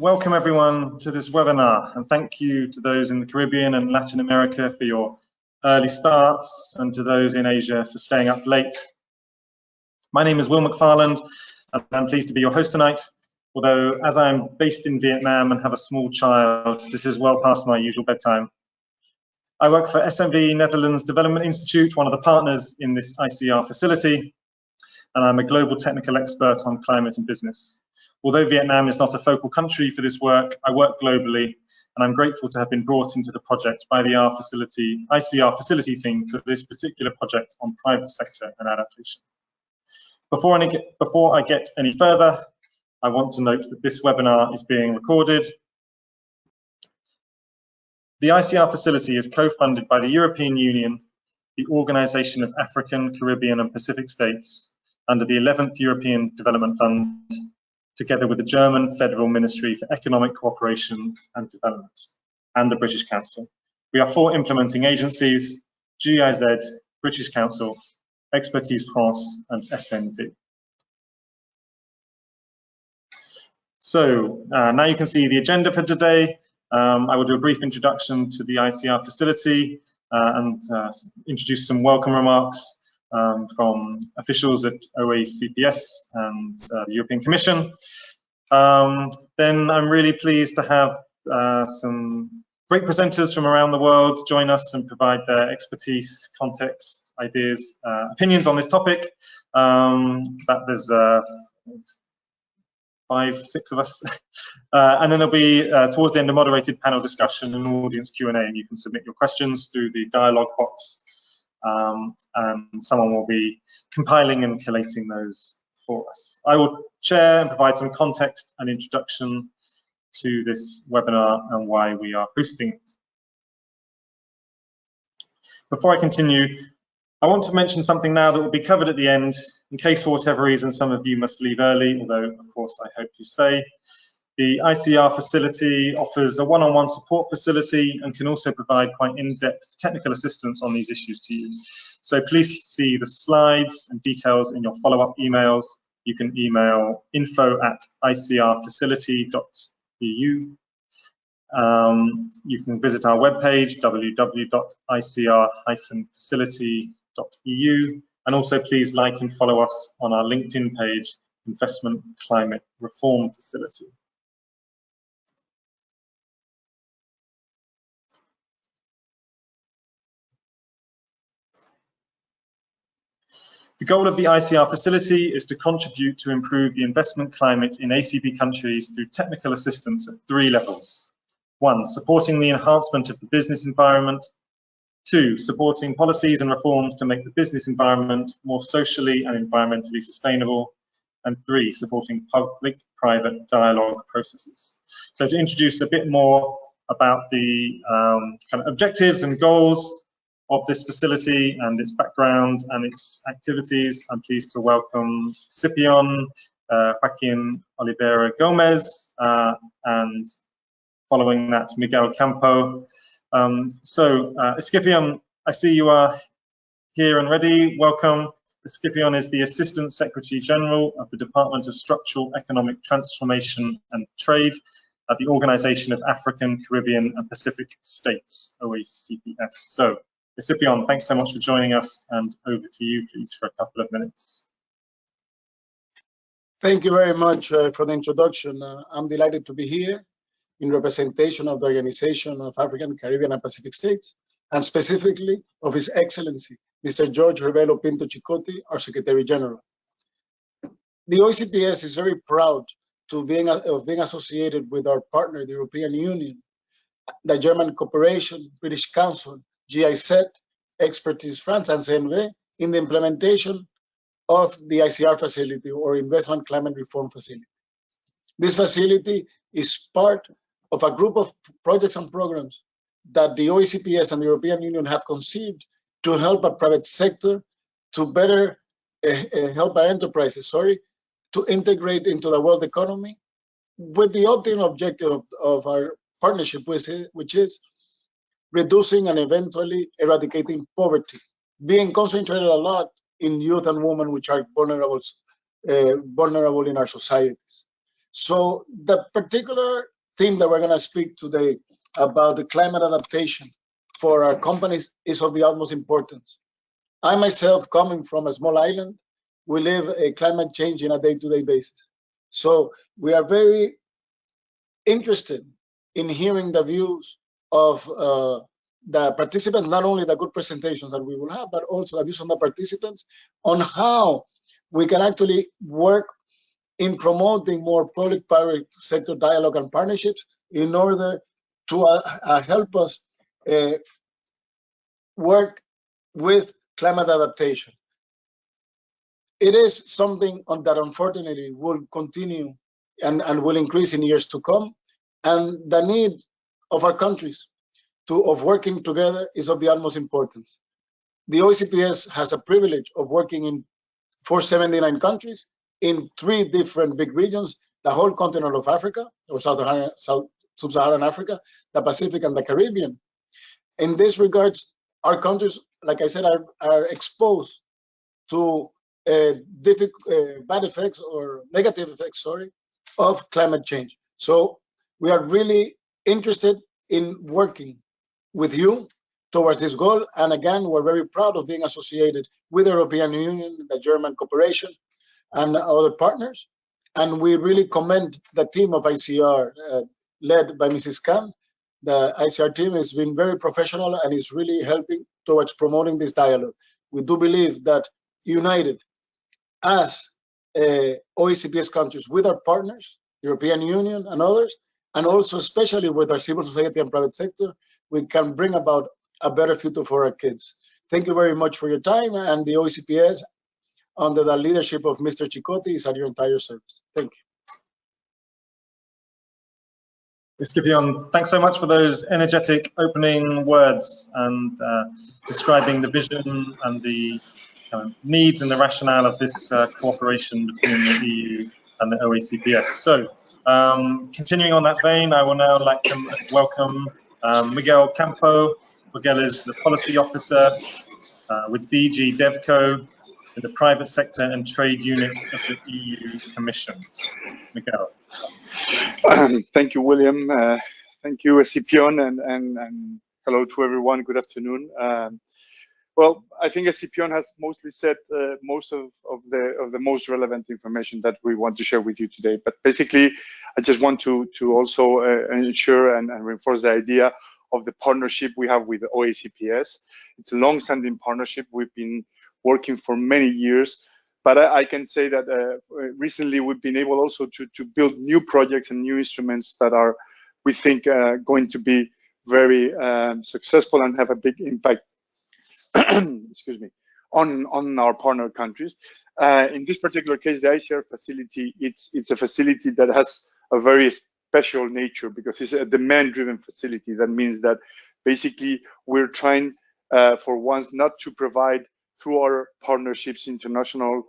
Welcome everyone to this webinar, and thank you to those in the Caribbean and Latin America for your early starts, and to those in Asia for staying up late. My name is Will McFarland, and I'm pleased to be your host tonight. Although, as I'm based in Vietnam and have a small child, this is well past my usual bedtime. I work for SMV Netherlands Development Institute, one of the partners in this ICR facility, and I'm a global technical expert on climate and business. Although Vietnam is not a focal country for this work, I work globally, and I'm grateful to have been brought into the project by the ICR facility team for this particular project on private sector and adaptation. Before I get any further, I want to note that this webinar is being recorded. The ICR facility is co-funded by the European Union, the Organization of African, Caribbean and Pacific States, under the 11th European Development Fund, together with the German Federal Ministry for Economic Cooperation and Development and the British Council. We are 4 implementing agencies: GIZ, British Council, Expertise France and SNV. So now you can see the agenda for today. I will do a brief introduction to the ICR facility and introduce some welcome remarks from officials at OACPS and the European Commission. Then I'm really pleased to have some great presenters from around the world join us and provide their expertise, context, ideas, opinions on this topic. That there's 5, 6 of us. And then there'll be, towards the end, a moderated panel discussion and audience Q&A, and you can submit your questions through the dialogue box. And someone will be compiling and collating those for us. I will share and provide some context and introduction to this webinar and why we are hosting it. Before I continue, I want to mention something now that will be covered at the end, in case for whatever reason some of you must leave early, although of course I hope you stay. The ICR facility offers a one-on-one support facility and can also provide quite in-depth technical assistance on these issues to you. So please see the slides and details in your follow-up emails. You can email info@icrfacility.eu. You can visit our webpage, www.icr-facility.eu. And also please like and follow us on our LinkedIn page, Investment Climate Reform Facility. The goal of the ICR facility is to contribute to improve the investment climate in ACP countries through technical assistance at 3 levels. 1, supporting the enhancement of the business environment. 2, supporting policies and reforms to make the business environment more socially and environmentally sustainable. And 3, supporting public-private dialogue processes. So to introduce a bit more about the kind of objectives and goals of this facility and its background and its activities, I'm pleased to welcome Escipión, Joaquin Oliveira Gómez, and following that, Miguel Campo. Escipión, I see you are here and ready. Welcome. Escipión is the Assistant Secretary General of the Department of Structural Economic Transformation and Trade at the Organization of African, Caribbean and Pacific States, OACPS. So, Escipión, thanks so much for joining us, and over to you, please, for a couple of minutes. Thank you very much for the introduction. I'm delighted to be here in representation of the Organization of African, Caribbean and Pacific States, and specifically of His Excellency, Mr. George Revelo Pinto Chicote, our Secretary General. The OACPS is very proud of being associated with our partner, the European Union, the German Cooperation, British Council, GIZ, Expertise France, and SNV in the implementation of the ICR facility, or Investment Climate Reform Facility. This facility is part of a group of projects and programs that the OACPS and the European Union have conceived to help our private sector to better help our enterprises, to integrate into the world economy, with the ultimate objective of our partnership, which is reducing and eventually eradicating poverty, being concentrated a lot in youth and women, which are vulnerable in our societies. So the particular theme that we're going to speak today about the climate adaptation for our companies is of the utmost importance. I myself, coming from a small island, we live a climate change in a day-to-day basis. So we are very interested in hearing the views of the participants, not only the good presentations that we will have, but also the views on the participants on how we can actually work in promoting more public-private sector dialogue and partnerships in order to help us work with climate adaptation. It is something that unfortunately will continue and will increase in years to come. And the need of our countries of working together is of the utmost importance. The OACPS has a privilege of working in 479 countries in 3 different big regions, the whole continent of Africa, or Sub-Saharan Africa, the Pacific and the Caribbean. In this regards, our countries, like I said, are exposed to bad effects or negative effects, of climate change. So we are really interested in working with you towards this goal. And again, we're very proud of being associated with the European Union, the German cooperation, and other partners. And we really commend the team of ICR led by Mrs. Khan. The ICR team has been very professional and is really helping towards promoting this dialogue. We do believe that united as OACPS countries with our partners, European Union and others, and also especially with our civil society and private sector, we can bring about a better future for our kids. Thank you very much for your time, and the OACPS, under the leadership of Mr. Chicote, is at your entire service. Thank you. Escipión, thanks so much for those energetic opening words and describing the vision and the needs and the rationale of this cooperation between the EU and the OACPS. So, continuing on that vein, I will now like to welcome Miguel Campo. Miguel is the Policy Officer with DG DevCo in the Private Sector and Trade Unit of the EU Commission. Miguel. Thank you, William. Thank you, Escipión, and hello to everyone. Good afternoon. Well, I think Escipión has mostly said most of the most relevant information that we want to share with you today. But basically, I just want to also ensure and reinforce the idea of the partnership we have with the OACPS. It's a long-standing partnership. We've been working for many years. But I can say that recently we've been able also to build new projects and new instruments that are, we think, going to be very successful and have a big impact, excuse me, on our partner countries. In this particular case, the ICR facility, it's a facility that has a very special nature because it's a demand-driven facility. That means that basically we're trying for once not to provide through our partnerships, international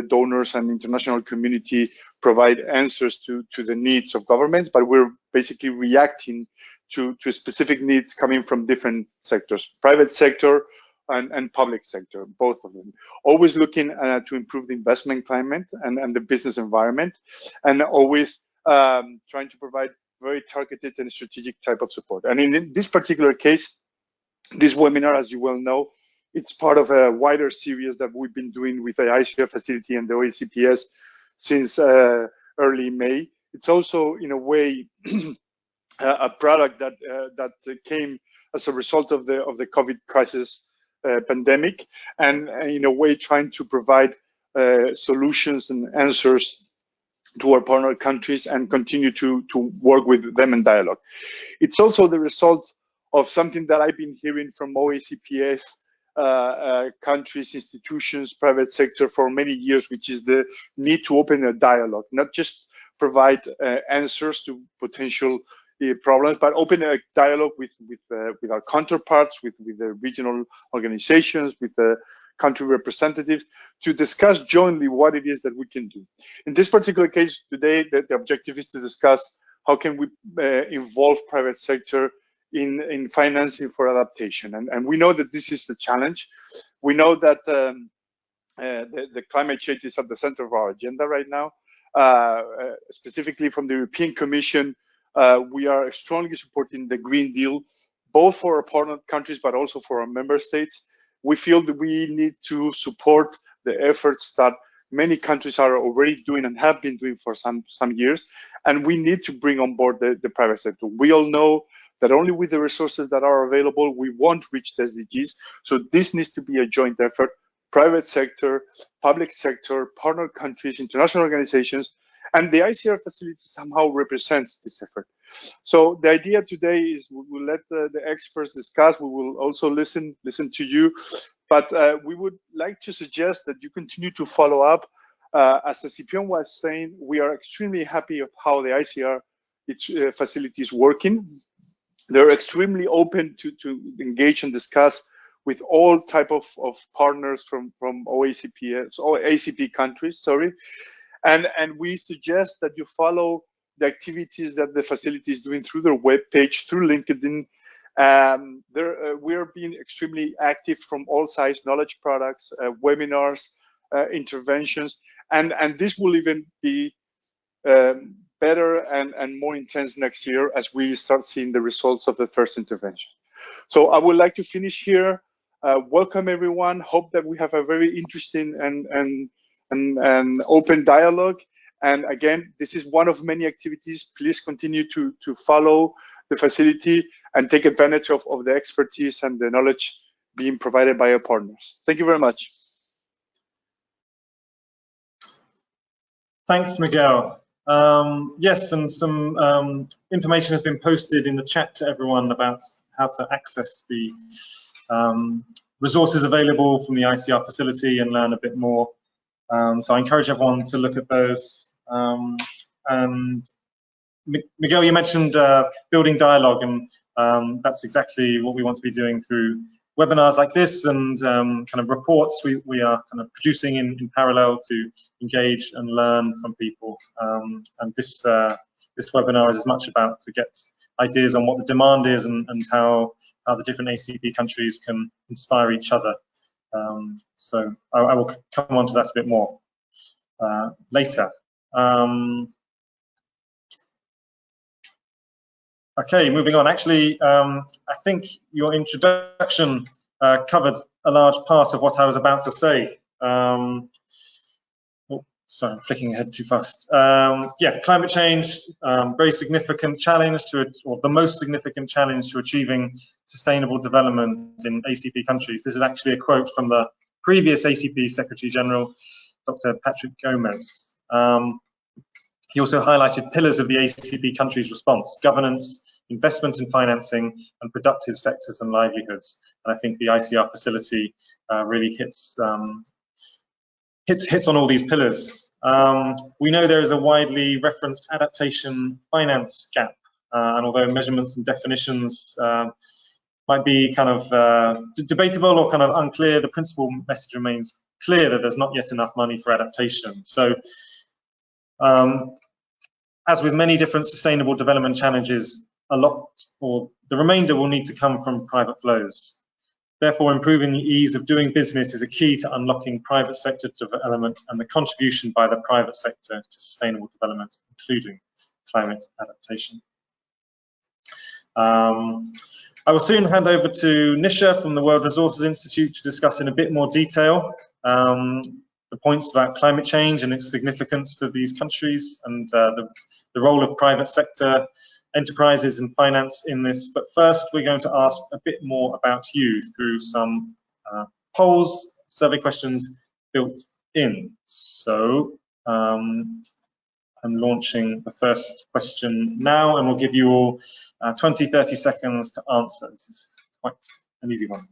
donors and international community provide answers to the needs of governments, but we're basically reacting to specific needs coming from different sectors, private sector and public sector, both of them. Always looking to improve the investment climate and the business environment, and always trying to provide very targeted and strategic type of support. And in this particular case, this webinar, as you well know, it's part of a wider series that we've been doing with the ICR facility and the OACPS since early May. It's also, in a way, a product that came as a result of the COVID crisis pandemic, and in a way trying to provide solutions and answers to our partner countries and continue to work with them in dialogue. It's also the result of something that I've been hearing from OACPS countries, institutions, private sector for many years, which is the need to open a dialogue, not just provide answers to potential problems, but open a dialogue with our counterparts, with the regional organizations, with the country representatives, to discuss jointly what it is that we can do. In this particular case today, the objective is to discuss how can we involve private sector in financing for adaptation. And we know that this is the challenge. We know that the climate change is at the center of our agenda right now. Specifically from the European Commission, We are strongly supporting the Green Deal, both for our partner countries, but also for our member states. We feel that we need to support the efforts that many countries are already doing and have been doing for some years, and we need to bring on board the private sector. We all know that only with the resources that are available, we won't reach the SDGs. So this needs to be a joint effort, private sector, public sector, partner countries, international organizations, and the ICR facility somehow represents this effort. So the idea today is we will let the experts discuss. We will also listen to you, but we would like to suggest that you continue to follow up. As Escipión was saying, we are extremely happy of how the ICR facility is working. They're extremely open to engage and discuss with all type of partners from OACP, or ACP countries, sorry. And we suggest that you follow the activities that the facility is doing through their web page, through LinkedIn. We are being extremely active from all sides, knowledge products, webinars, interventions, and this will even be better and more intense next year as we start seeing the results of the first intervention. So I would like to finish here. Welcome everyone. Hope that we have a very interesting and open dialogue. And again, this is one of many activities. Please continue to follow the facility and take advantage of the expertise and the knowledge being provided by our partners. Thank you very much. Thanks, Miguel. Yes, and some information has been posted in the chat to everyone about how to access the resources available from the ICR facility and learn a bit more. So I encourage everyone to look at those. And Miguel, you mentioned building dialogue, and that's exactly what we want to be doing through webinars like this and kind of reports we are kind of producing in parallel to engage and learn from people. And this webinar is as much about to get ideas on what the demand is and how the different ACP countries can inspire each other. So I will come on to that a bit more later. Okay, moving on. Actually, I think your introduction covered a large part of what I was about to say. Oh, sorry, I'm flicking ahead too fast. Yeah, climate change, very significant challenge or the most significant challenge to achieving sustainable development in ACP countries. This is actually a quote from the previous ACP Secretary General, Dr. Patrick Gómez. He also highlighted pillars of the ACP countries' response: governance, investment and financing, and productive sectors and livelihoods. And I think the ICR facility really hits on all these pillars. We know there is a widely referenced adaptation finance gap, and although measurements and definitions might be kind of debatable or kind of unclear, the principal message remains clear that there's not yet enough money for adaptation. So as with many different sustainable development challenges, the remainder will need to come from private flows. Therefore, improving the ease of doing business is a key to unlocking private sector development and the contribution by the private sector to sustainable development, including climate adaptation. I will soon hand over to Nisha from the World Resources Institute to discuss in a bit more detail the points about climate change and its significance for these countries and the role of private sector enterprises and finance in this. But first, we're going to ask a bit more about you through some polls, survey questions built in. So I'm launching the first question now, and we'll give you all 20-30 seconds to answer. This is quite an easy one.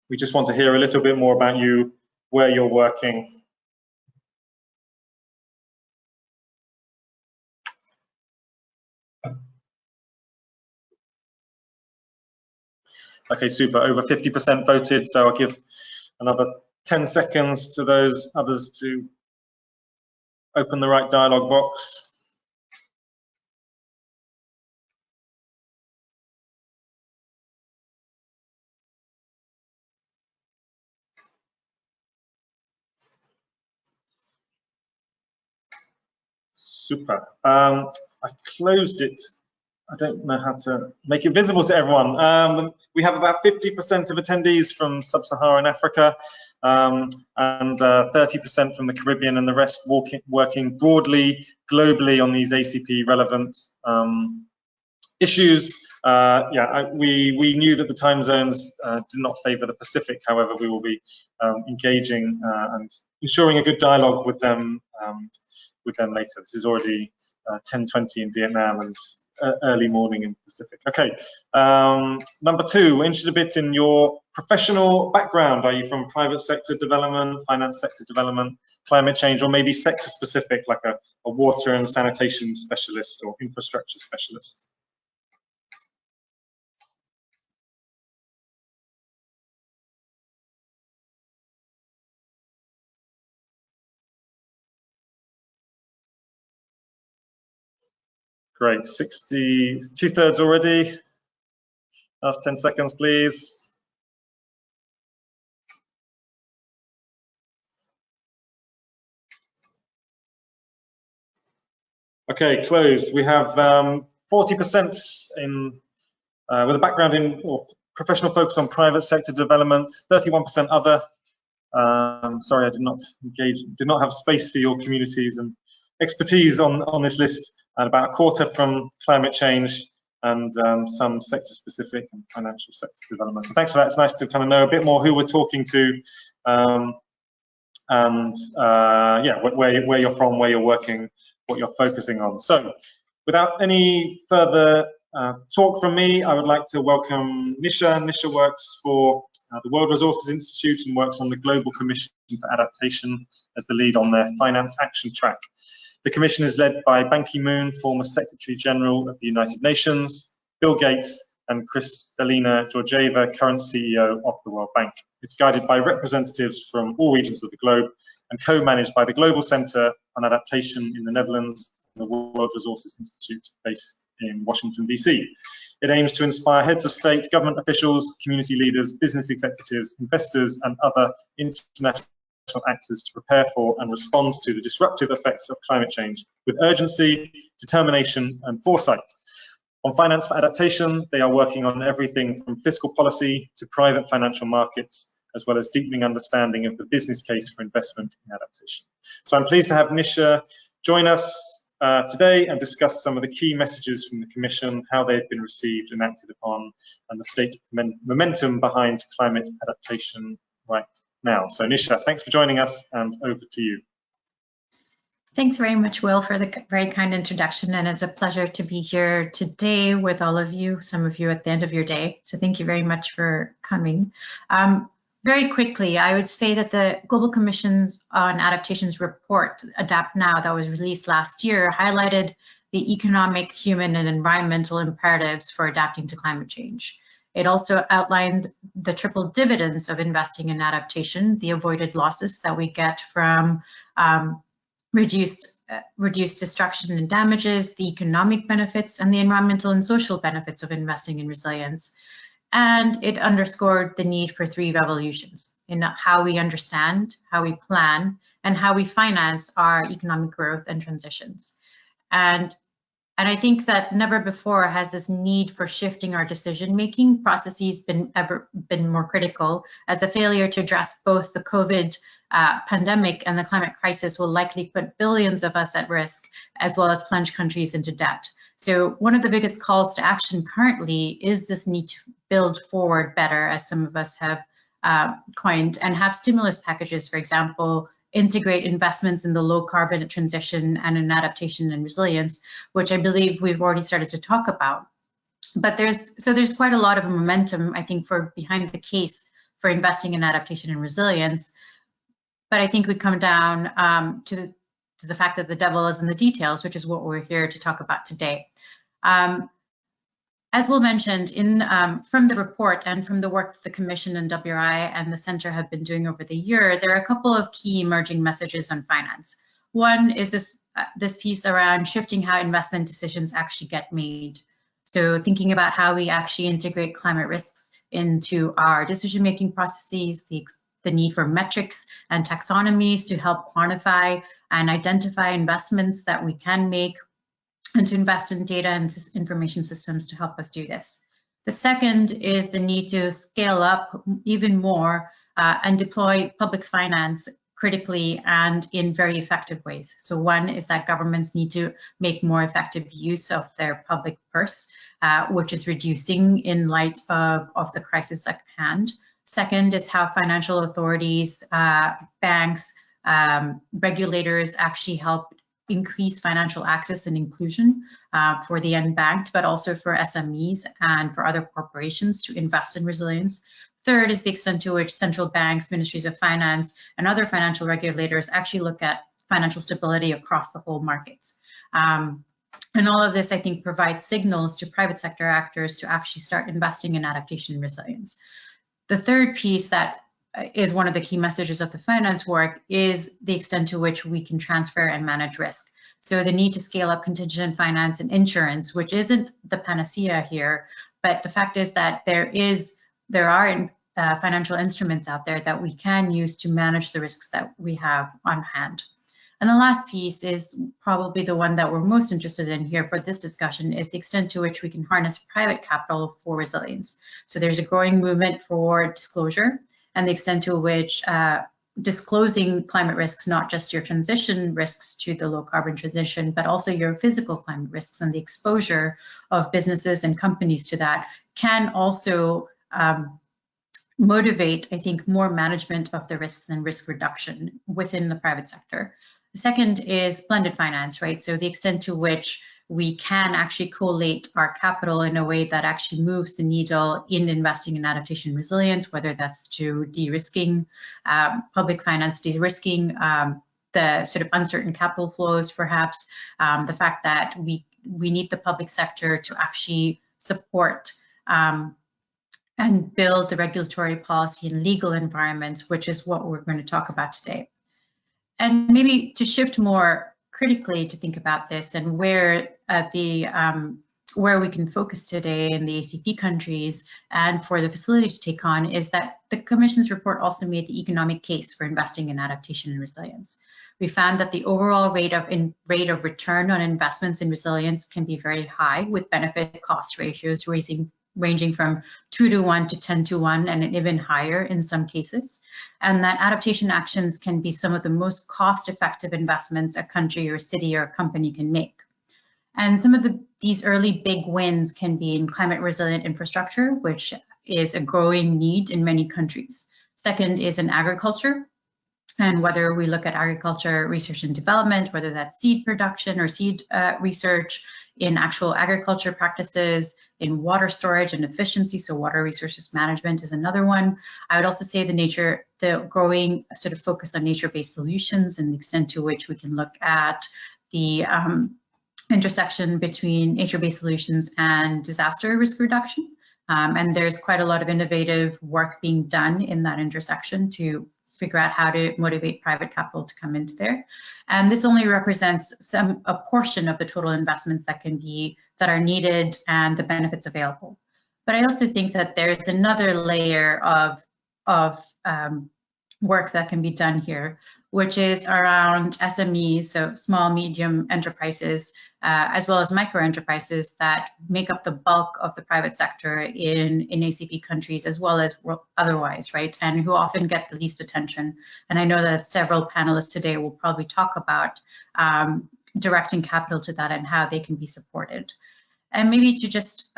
We just want to hear a little bit more about you, where you're working. Okay, super. Over 50% voted, so I'll give another 10 seconds to those others to open the right dialog box. Super. I closed it. I don't know how to make it visible to everyone. We have about 50% of attendees from sub-Saharan Africa, and 30% from the Caribbean, and the rest working broadly, globally on these ACP relevant issues. We knew that the time zones did not favor the Pacific. However, we will be engaging and ensuring a good dialogue with them later. This is already 10:20 in Vietnam and early morning in the Pacific. Okay, number two, we're interested a bit in your professional background. Are you from private sector development, finance sector development, climate change, or maybe sector specific, like a water and sanitation specialist or infrastructure specialist? Great, 2/3 already. Last 10 seconds, please. Okay, closed. We have 40% with a background in or professional focus on private sector development, 31% other. Sorry, I did not have space for your communities and expertise on this list, and about a quarter from climate change, and some sector specific and financial sector development. So thanks for that. It's nice to kind of know a bit more who we're talking to, and yeah, where you're from, where you're working, what you're focusing on. So without any further talk from me, I would like to welcome Nisha. Nisha works for the World Resources Institute and works on the Global Commission for Adaptation as the lead on their finance action track. The commission is led by Ban Ki-moon, former Secretary General of the United Nations, Bill Gates, and Kristalina Georgieva, current CEO of the World Bank. It's guided by representatives from all regions of the globe and co-managed by the Global Center on Adaptation in the Netherlands and the World Resources Institute based in Washington, DC. It aims to inspire heads of state, government officials, community leaders, business executives, investors, and other international actors to prepare for and respond to the disruptive effects of climate change with urgency, determination, and foresight. On finance for adaptation, they are working on everything from fiscal policy to private financial markets, as well as deepening understanding of the business case for investment in adaptation. So I'm pleased to have Nisha join us today and discuss some of the key messages from the Commission, how they've been received and acted upon, and the state momentum behind climate adaptation right now. So Nisha, thanks for joining us, and over to you. Thanks very much, Will, for the very kind introduction, and it's a pleasure to be here today with all of you, some of you at the end of your day. So thank you very much for coming. Very quickly, I would say that the Global Commission's on Adaptation's report, Adapt Now, that was released last year, highlighted the economic, human, and environmental imperatives for adapting to climate change. It also outlined the triple dividends of investing in adaptation, the avoided losses that we get from reduced destruction and damages, the economic benefits, and the environmental and social benefits of investing in resilience. And it underscored the need for 3 revolutions in how we understand, how we plan, and how we finance our economic growth and transitions. And I think that never before has this need for shifting our decision-making processes been more critical, as the failure to address both the COVID pandemic and the climate crisis will likely put billions of us at risk, as well as plunge countries into debt. So one of the biggest calls to action currently is this need to build forward better, as some of us have coined, and have stimulus packages, for example, integrate investments in the low carbon transition and in adaptation and resilience, which I believe we've already started to talk about. But there's quite a lot of momentum, I think, for behind the case for investing in adaptation and resilience. But I think we come down to the fact that the devil is in the details, which is what we're here to talk about today. As Will mentioned, from the report and from the work that the Commission and WRI and the Center have been doing over the year, there are a couple of key emerging messages on finance. One is this piece around shifting how investment decisions actually get made. So thinking about how we actually integrate climate risks into our decision-making processes, the the need for metrics and taxonomies to help quantify and identify investments that we can make, and to invest in data and information systems to help us do this. The second is the need to scale up even more and deploy public finance critically and in very effective ways. So one is that governments need to make more effective use of their public purse, which is reducing in light of the crisis at hand. Second is how financial authorities, banks, regulators actually help increase financial access and inclusion for the unbanked, but also for SMEs and for other corporations to invest in resilience. Third is the extent to which central banks, ministries of finance, and other financial regulators actually look at financial stability across the whole markets. And all of this, I think, provides signals to private sector actors to actually start investing in adaptation and resilience. The third piece that is one of the key messages of the finance work is the extent to which we can transfer and manage risk. So the need to scale up contingent finance and insurance, which isn't the panacea here, but the fact is that there are financial instruments out there that we can use to manage the risks that we have on hand. And the last piece is probably the one that we're most interested in here for this discussion, is the extent to which we can harness private capital for resilience. So there's a growing movement for disclosure, and the extent to which disclosing climate risks, not just your transition risks to the low carbon transition, but also your physical climate risks and the exposure of businesses and companies to that, can also motivate, I think, more management of the risks and risk reduction within the private sector. The second is blended finance, right? So the extent to which we can actually collate our capital in a way that actually moves the needle in investing in adaptation and resilience, whether that's through de-risking, public finance de-risking, the sort of uncertain capital flows, perhaps, the fact that we need the public sector to actually support and build the regulatory policy and legal environments, which is what we're going to talk about today. And maybe to shift more critically to think about this and where we can focus today in the ACP countries and for the facility to take on, is that the Commission's report also made the economic case for investing in adaptation and resilience. We found that the overall rate of return on investments in resilience can be very high, with benefit cost ratios ranging from 2 to 1 to 10 to 1 and even higher in some cases, and that adaptation actions can be some of the most cost-effective investments a country or city or a company can make. And some of these early big wins can be in climate resilient infrastructure, which is a growing need in many countries. Second is in agriculture, and whether we look at agriculture research and development, whether that's seed production or seed research, in actual agriculture practices, in water storage and efficiency, so water resources management is another one. I would also say the growing sort of focus on nature-based solutions and the extent to which we can look at the intersection between nature-based solutions and disaster risk reduction. And there's quite a lot of innovative work being done in that intersection to figure out how to motivate private capital to come into there. And this only represents a portion of the total investments that are needed and the benefits available. But I also think that there's another layer of work that can be done here, which is around SMEs, so small, medium enterprises, as well as micro enterprises that make up the bulk of the private sector in ACP countries, as well as otherwise, right? And who often get the least attention. And I know that several panelists today will probably talk about directing capital to that and how they can be supported. And maybe to just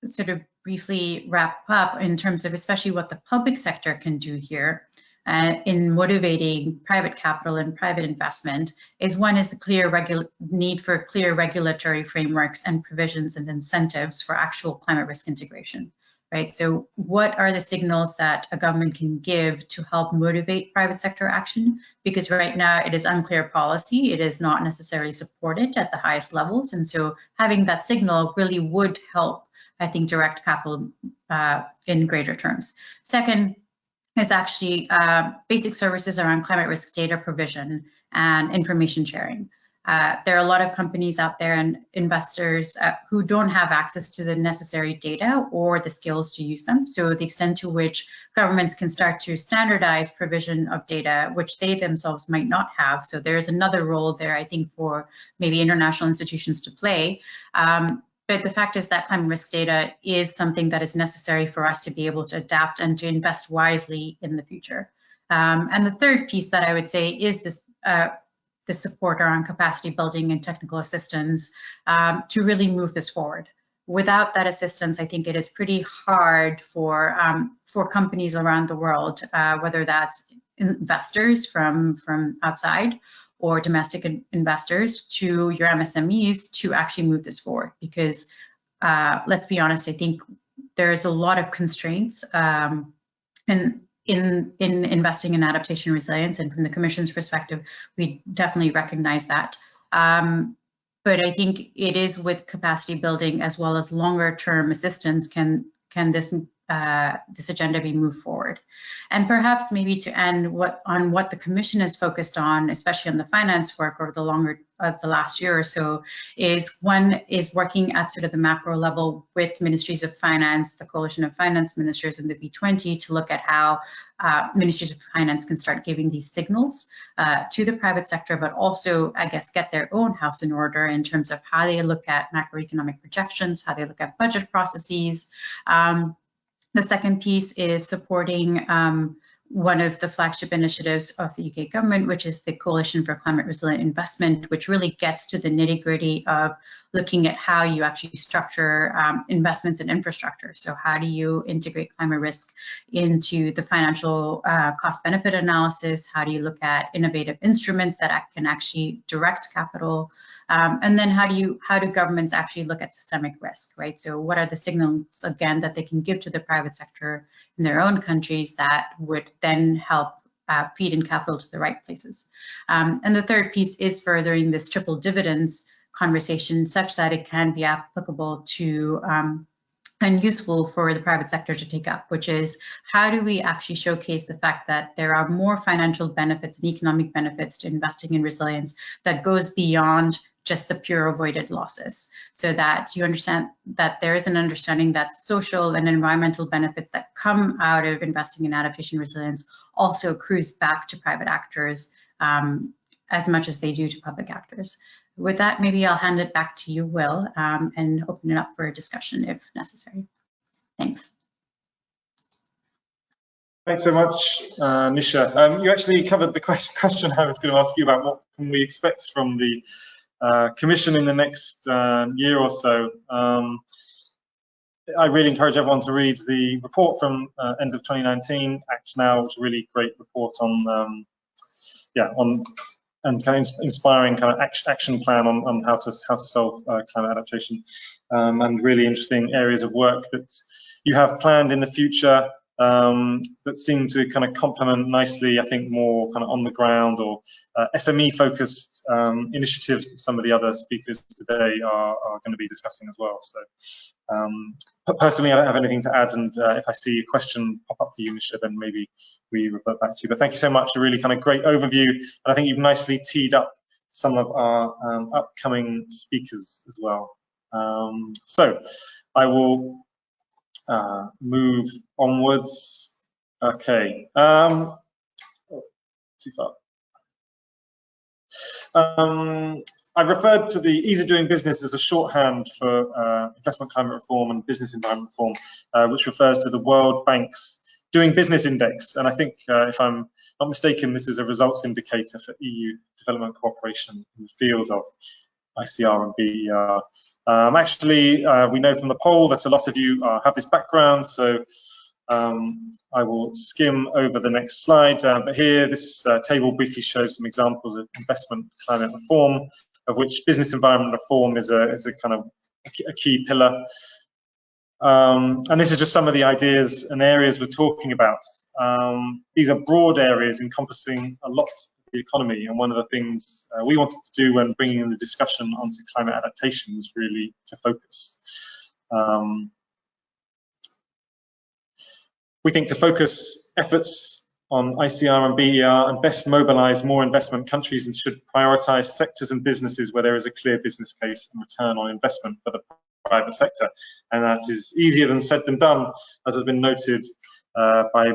sort of briefly wrap up in terms of especially what the public sector can do here in motivating private capital and private investment is the need for clear regulatory frameworks and provisions and incentives for actual climate risk integration, right? So what are the signals that a government can give to help motivate private sector action? Because right now it is unclear policy, it is not necessarily supported at the highest levels. And so having that signal really would help, I think, direct capital in greater terms. Second is actually basic services around climate risk data provision and information sharing. there are a lot of companies out there and investors who don't have access to the necessary data or the skills to use them. So the extent to which governments can start to standardize provision of data, which they themselves might not have. So there's another role there, I think, for maybe international institutions to play. But the fact is that climate risk data is something that is necessary for us to be able to adapt and to invest wisely in the future. And the third piece that I would say is this the support around capacity building and technical assistance to really move this forward. Without that assistance, I think it is pretty hard for companies around the world, whether that's investors from outside or domestic investors to your MSMEs, to actually move this forward. Because let's be honest, I think there's a lot of constraints in investing in adaptation and resilience, and from the Commission's perspective, we definitely recognize that. But I think it is with capacity building as well as longer term assistance can this agenda be moved forward. And perhaps maybe to end on what the Commission is focused on, especially on the finance work over the last year or so, is one is working at sort of the macro level with ministries of finance, the coalition of finance ministers and the B20, to look at how ministries of finance can start giving these signals to the private sector, but also, I guess, get their own house in order in terms of how they look at macroeconomic projections, how they look at budget processes. The second piece is supporting one of the flagship initiatives of the UK government, which is the Coalition for Climate Resilient Investment, which really gets to the nitty-gritty of looking at how you actually structure investments in infrastructure. So how do you integrate climate risk into the financial cost-benefit analysis? How do you look at innovative instruments that can actually direct capital? And then how do governments actually look at systemic risk, right? So what are the signals, again, that they can give to the private sector in their own countries that would then help feed in capital to the right places? And the third piece is furthering this triple dividends conversation such that it can be applicable to and useful for the private sector to take up, which is how do we actually showcase the fact that there are more financial benefits and economic benefits to investing in resilience that goes beyond just the pure avoided losses, so that you understand that there is an understanding that social and environmental benefits that come out of investing in adaptation resilience also accrues back to private actors as much as they do to public actors. With that, maybe I'll hand it back to you, Will, and open it up for a discussion if necessary. Thanks. Thanks so much, Nisha. You actually covered the question I was going to ask you about. What can we expect from the Commission in the next year or so? I really encourage everyone to read the report from end of 2019, Act Now, which is a really great report on and kind of inspiring kind of action plan on how to solve climate adaptation, and really interesting areas of work that you have planned in the future that seem to kind of complement nicely, I think, more kind of on the ground or SME focused initiatives that some of the other speakers today are going to be discussing as well. So personally, I don't have anything to add, and if I see a question pop up for you, Nisha, then maybe we revert back to you. But thank you so much, a really kind of great overview, and I think you've nicely teed up some of our upcoming speakers as well. So I will move onwards. Okay. Too far. I've referred to the ease of doing business as a shorthand for investment climate reform and business environment reform, which refers to the World Bank's Doing Business Index. And I think, if I'm not mistaken, this is a results indicator for EU development cooperation in the field of ICR and BER. Actually, we know from the poll that a lot of you have this background, so I will skim over the next slide. But here, this table briefly shows some examples of investment climate reform, of which business environment reform is a kind of a key pillar. And this is just some of the ideas and areas we're talking about. These are broad areas encompassing a lot of the economy, and one of the things we wanted to do when bringing in the discussion onto climate adaptation was really to focus. We think to focus efforts on ICR and BER and best mobilise more investment. Countries and should prioritise sectors and businesses where there is a clear business case and return on investment for the private sector. And that is easier than said than done, as has been noted by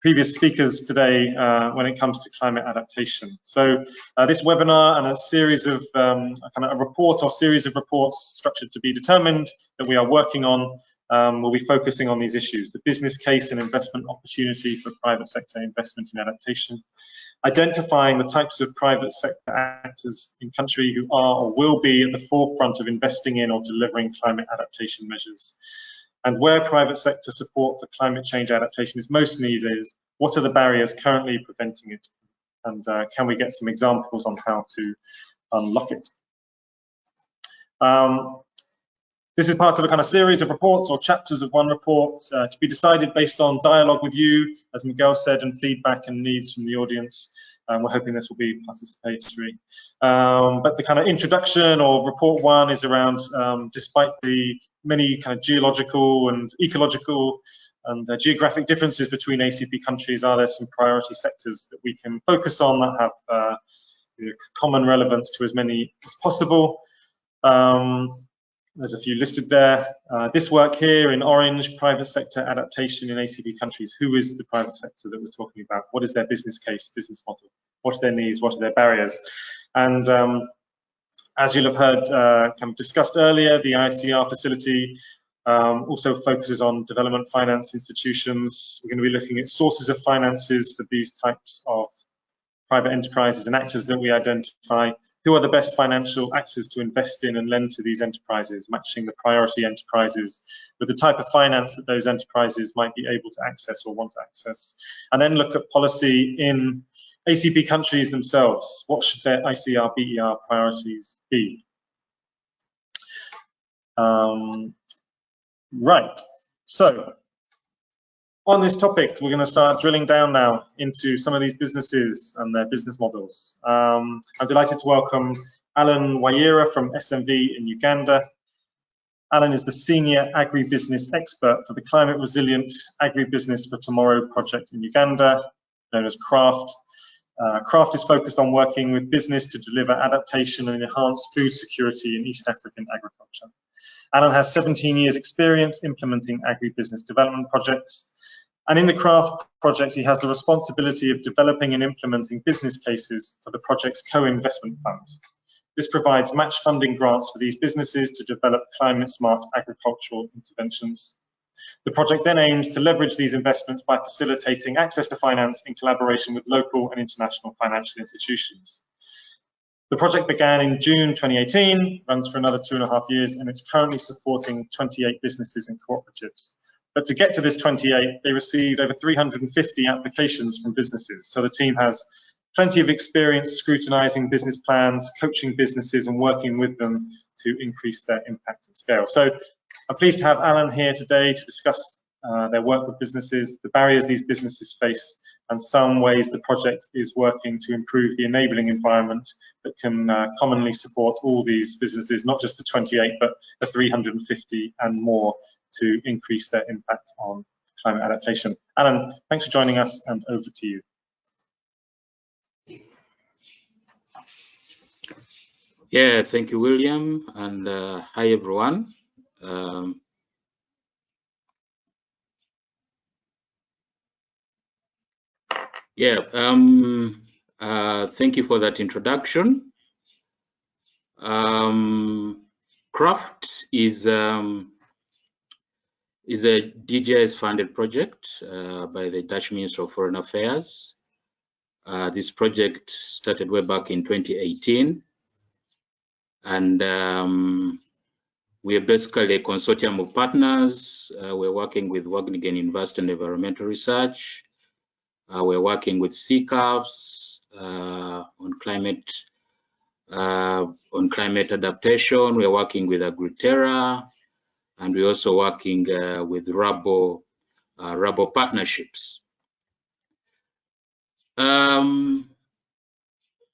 previous speakers today when it comes to climate adaptation. So this webinar and a series of kind of a report or series of reports structured to be determined that we are working on will be focusing on these issues: the business case and investment opportunity for private sector investment in adaptation, identifying the types of private sector actors in country who are or will be at the forefront of investing in or delivering climate adaptation measures, and where private sector support for climate change adaptation is most needed, what are the barriers currently preventing it, and can we get some examples on how to unlock it. This is part of a kind of series of reports or chapters of one report to be decided based on dialogue with you, as Miguel said, and feedback and needs from the audience. We're hoping this will be participatory. But the kind of introduction or report one is around, despite the many kind of geological and ecological and geographic differences between ACP countries, are there some priority sectors that we can focus on that have common relevance to as many as possible? There's a few listed there. This work here in orange, private sector adaptation in ACP countries. Who is the private sector that we're talking about? What is their business case, business model? What are their needs? What are their barriers? And as you'll have heard kind of discussed earlier, the ICR facility also focuses on development finance institutions. We're going to be looking at sources of finances for these types of private enterprises and actors that we identify. Who are the best financial actors to invest in and lend to these enterprises, matching the priority enterprises with the type of finance that those enterprises might be able to access or want to access. And then look at policy in ACP countries themselves. What should their ICR, BER priorities be? Right, so on this topic, we're going to start drilling down now into some of these businesses and their business models. I'm delighted to welcome Allan Wayira from SMV in Uganda. Allan is the Senior Agribusiness Expert for the Climate Resilient Agribusiness for Tomorrow project in Uganda, known as CRAFT. CRAFT is focused on working with business to deliver adaptation and enhance food security in East African agriculture. Allan has 17 years experience implementing agribusiness development projects. And in the CRAFT project, he has the responsibility of developing and implementing business cases for the project's co-investment funds. This provides match funding grants for these businesses to develop climate-smart agricultural interventions. The project then aims to leverage these investments by facilitating access to finance in collaboration with local and international financial institutions. The project began in June 2018, runs for another 2.5 years, and it's currently supporting 28 businesses and cooperatives. But to get to this 28, they received over 350 applications from businesses. So the team has plenty of experience scrutinizing business plans, coaching businesses and working with them to increase their impact and scale. So I'm pleased to have Allan here today to discuss their work with businesses, the barriers these businesses face, and some ways the project is working to improve the enabling environment that can commonly support all these businesses, not just the 28, but the 350 and more, to increase their impact on climate adaptation. Allan, thanks for joining us, and over to you. Yeah, thank you, William, and hi, everyone. Thank you for that introduction. CRAFT is a DGIS-funded project by the Dutch Ministry of Foreign Affairs. This project started way back in 2018, and we are basically a consortium of partners. We're working with Wageningen University and Environmental Research. We're working with CCAFs on climate adaptation. We're working with Agritera, and we're also working with Rabo partnerships.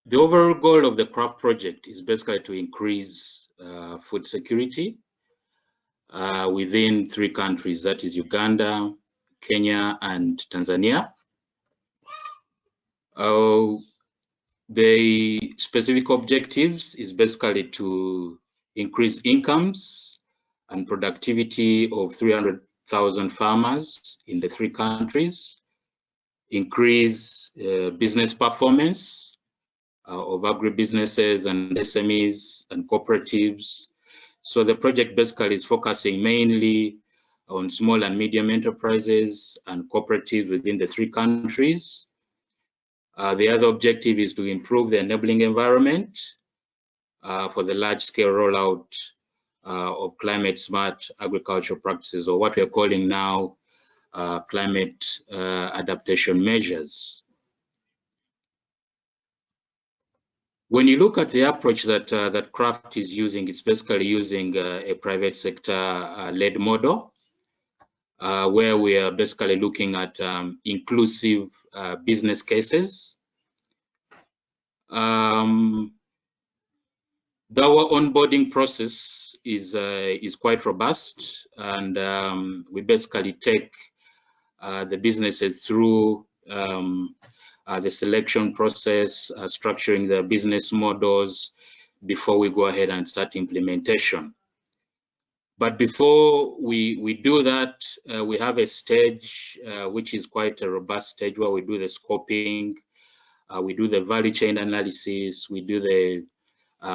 The overall goal of the CRAFT project is basically to increase food security within 3 countries, that is Uganda, Kenya, and Tanzania. The specific objectives is basically to increase incomes and productivity of 300,000 farmers in the 3 countries, increase business performance of agribusinesses and SMEs and cooperatives. So the project basically is focusing mainly on small and medium enterprises and cooperatives within the 3 countries. The other objective is to improve the enabling environment for the large-scale rollout of climate-smart agricultural practices, or what we are calling now climate adaptation measures. When you look at the approach that that CRAFT is using, it's basically using a private sector led model, where we are basically looking at inclusive business cases. Our onboarding process is quite robust, and we basically take the businesses through the selection process, structuring the business models before we go ahead and start implementation. But before we do that, we have a stage which is quite a robust stage, where we do the scoping, we do the value chain analysis, we do the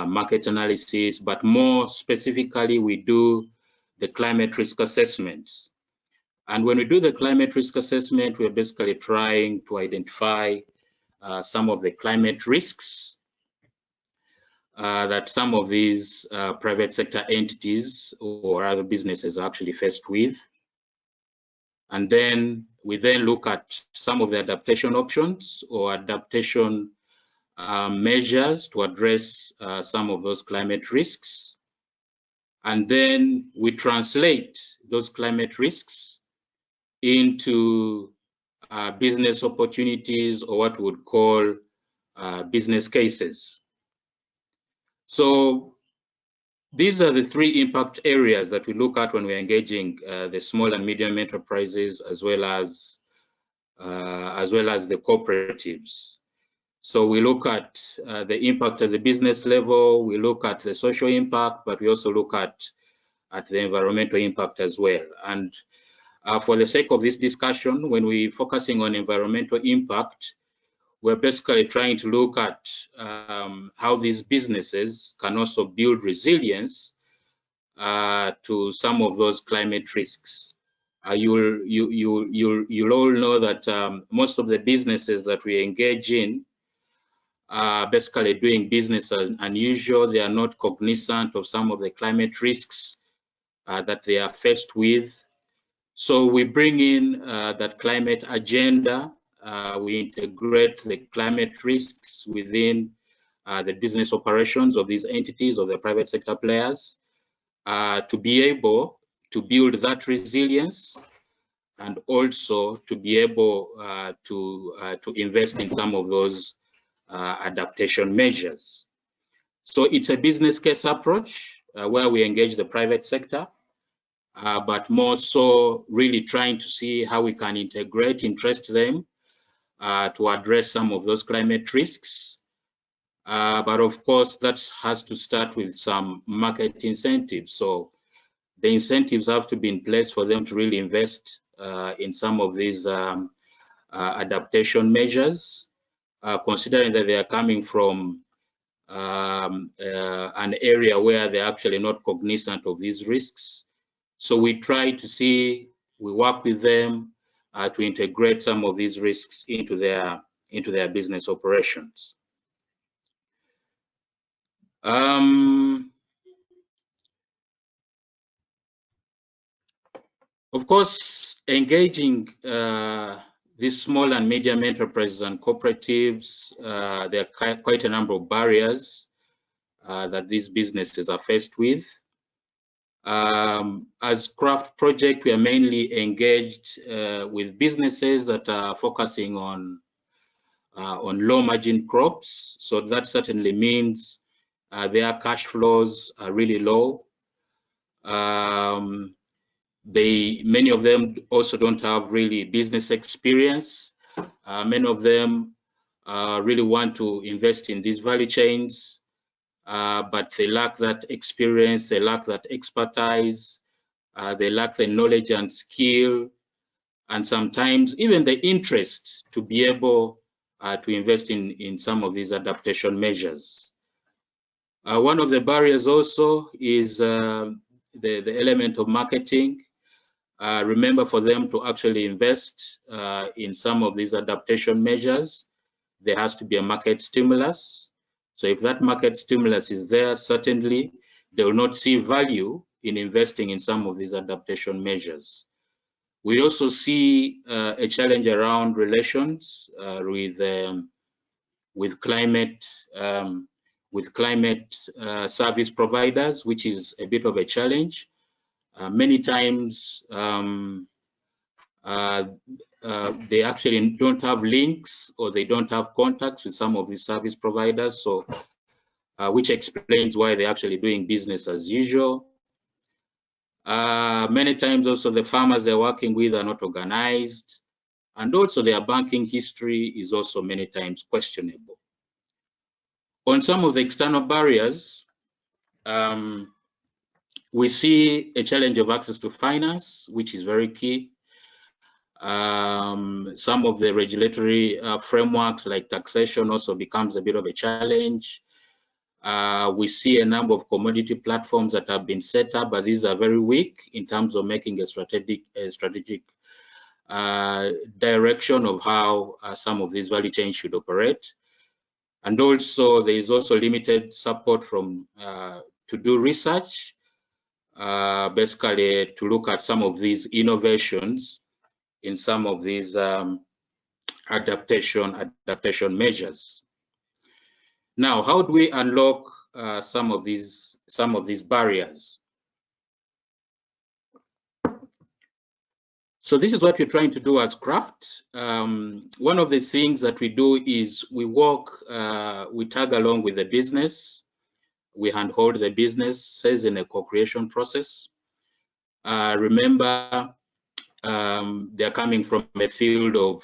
market analysis, but more specifically, we do the climate risk assessments. And when we do the climate risk assessment, we're basically trying to identify some of the climate risks that some of these private sector entities or other businesses are actually faced with. And then we then look at some of the adaptation options or adaptation measures to address some of those climate risks. And then we translate those climate risks into business opportunities, or what we would call business cases. So these are the 3 impact areas that we look at when we're engaging the small and medium enterprises, as well as the cooperatives. So we look at the impact at the business level, we look at the social impact, but we also look at the environmental impact as well. And for the sake of this discussion, when we're focusing on environmental impact, we're basically trying to look at how these businesses can also build resilience to some of those climate risks. You'll all know that most of the businesses that we engage in are basically doing business as unusual. They are not cognizant of some of the climate risks that they are faced with. So we bring in that climate agenda. We integrate the climate risks within the business operations of these entities, of the private sector players, to be able to build that resilience, and also to be able to invest in some of those adaptation measures. So it's a business case approach where we engage the private sector, but more so really trying to see how we can integrate, interest them to address some of those climate risks. But of course, that has to start with some market incentives. So the incentives have to be in place for them to really invest in some of these adaptation measures, considering that they are coming from an area where they're actually not cognizant of these risks. So we try to see, we work with them to integrate some of these risks into their business operations. Of course, engaging these small and medium enterprises and cooperatives, there are quite a number of barriers that these businesses are faced with. As CRAFT project, we are mainly engaged with businesses that are focusing on low margin crops. So that certainly means their cash flows are really low. Many of them also don't have really business experience. Many of them really want to invest in these value chains, but they lack that experience, they lack that expertise, they lack the knowledge and skill, and sometimes even the interest to be able to invest in some of these adaptation measures. One of the barriers also is the element of marketing. Remember, for them to actually invest in some of these adaptation measures, there has to be a market stimulus. So if that market stimulus is there, certainly they will not see value in investing in some of these adaptation measures. We also see a challenge around relations with climate service providers, which is a bit of a challenge. Many times they actually don't have links, or they don't have contacts with some of these service providers, so which explains why they're actually doing business as usual. Many times also the farmers they're working with are not organized, and also their banking history is also many times questionable. On some of the external barriers, we see a challenge of access to finance, which is very key. Some of the regulatory frameworks like taxation also becomes a bit of a challenge. We see a number of commodity platforms that have been set up, but these are very weak in terms of making a strategic direction of how some of these value chains should operate. And also there is also limited support from to do research, basically to look at some of these innovations in some of these adaptation measures. Now, how do we unlock some of these barriers? So this is what we're trying to do as Craft. One of the things that we do is we tag along with the business. We handhold the businesses in a co-creation process. Remember, they're coming from a field of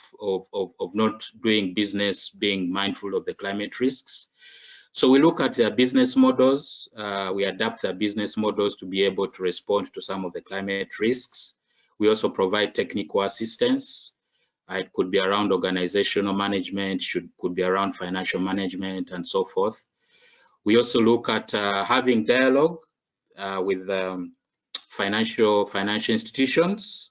not doing business, being mindful of the climate risks. So we look at their business models. We adapt their business models to be able to respond to some of the climate risks. We also provide technical assistance. It could be around organizational management, could be around financial management, and so forth. We also look at having dialogue with financial institutions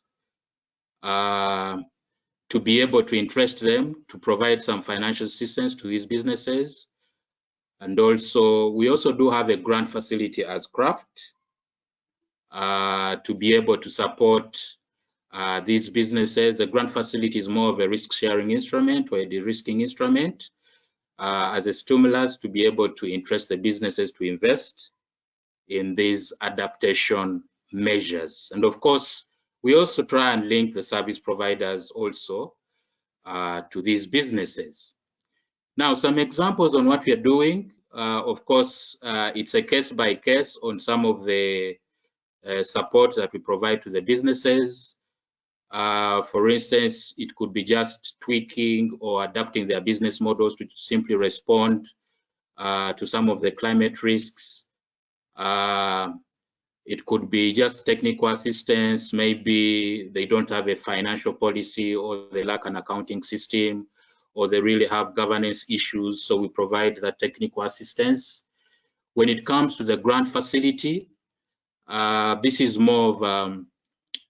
to be able to interest them to provide some financial assistance to these businesses. And also, we also do have a grant facility as Craft to be able to support these businesses. The grant facility is more of a risk-sharing instrument or a de-risking instrument as a stimulus to be able to interest the businesses to invest in these adaptation measures. And of course, we also try and link the service providers also to these businesses. Now, some examples on what we are doing. Of course, it's a case by case on some of the support that we provide to the businesses. For instance, it could be just tweaking or adapting their business models to simply respond to some of the climate risks. It could be just technical assistance. Maybe they don't have a financial policy, or they lack an accounting system, or they really have governance issues. So we provide that technical assistance. When it comes to the grant facility, this is more of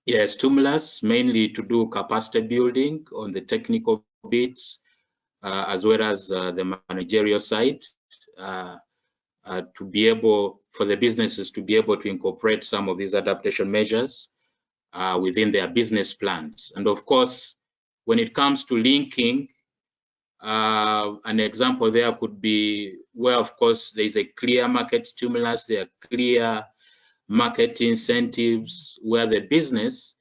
a stimulus, mainly to do capacity building on the technical bits, as well as the managerial side, to be able for the businesses to be able to incorporate some of these adaptation measures within their business plans. And of course, when it comes to linking, an example there could be where, of course, there is a clear market stimulus, there are clear market incentives where the business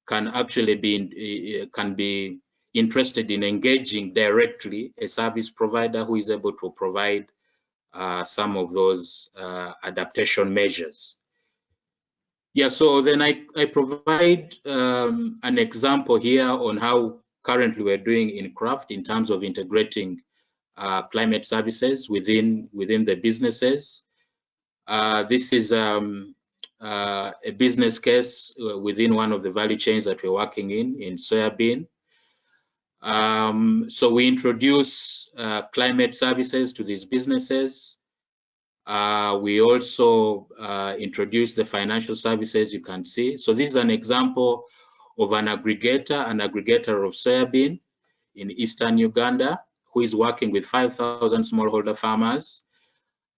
can actually be interested in engaging directly a service provider who is able to provide some of those adaptation measures. Yeah, so then I provide an example here on how currently we're doing in Craft in terms of integrating climate services within the businesses. This is a business case within one of the value chains that we're working in soybean. So we introduce climate services to these businesses. We also introduce the financial services you can see. So this is an example of an aggregator of soybean in Eastern Uganda, who is working with 5,000 smallholder farmers.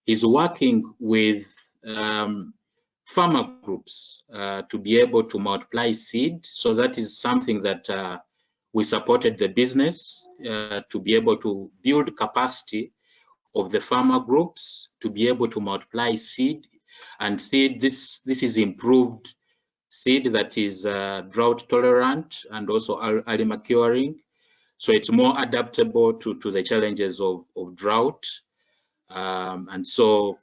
He's working with farmer groups to be able to multiply seed. So that is something that we supported the business to be able to build capacity of the farmer groups to be able to multiply seed. And seed, this is improved seed that is drought tolerant and also early maturing. So it's more adaptable to the challenges of drought. And so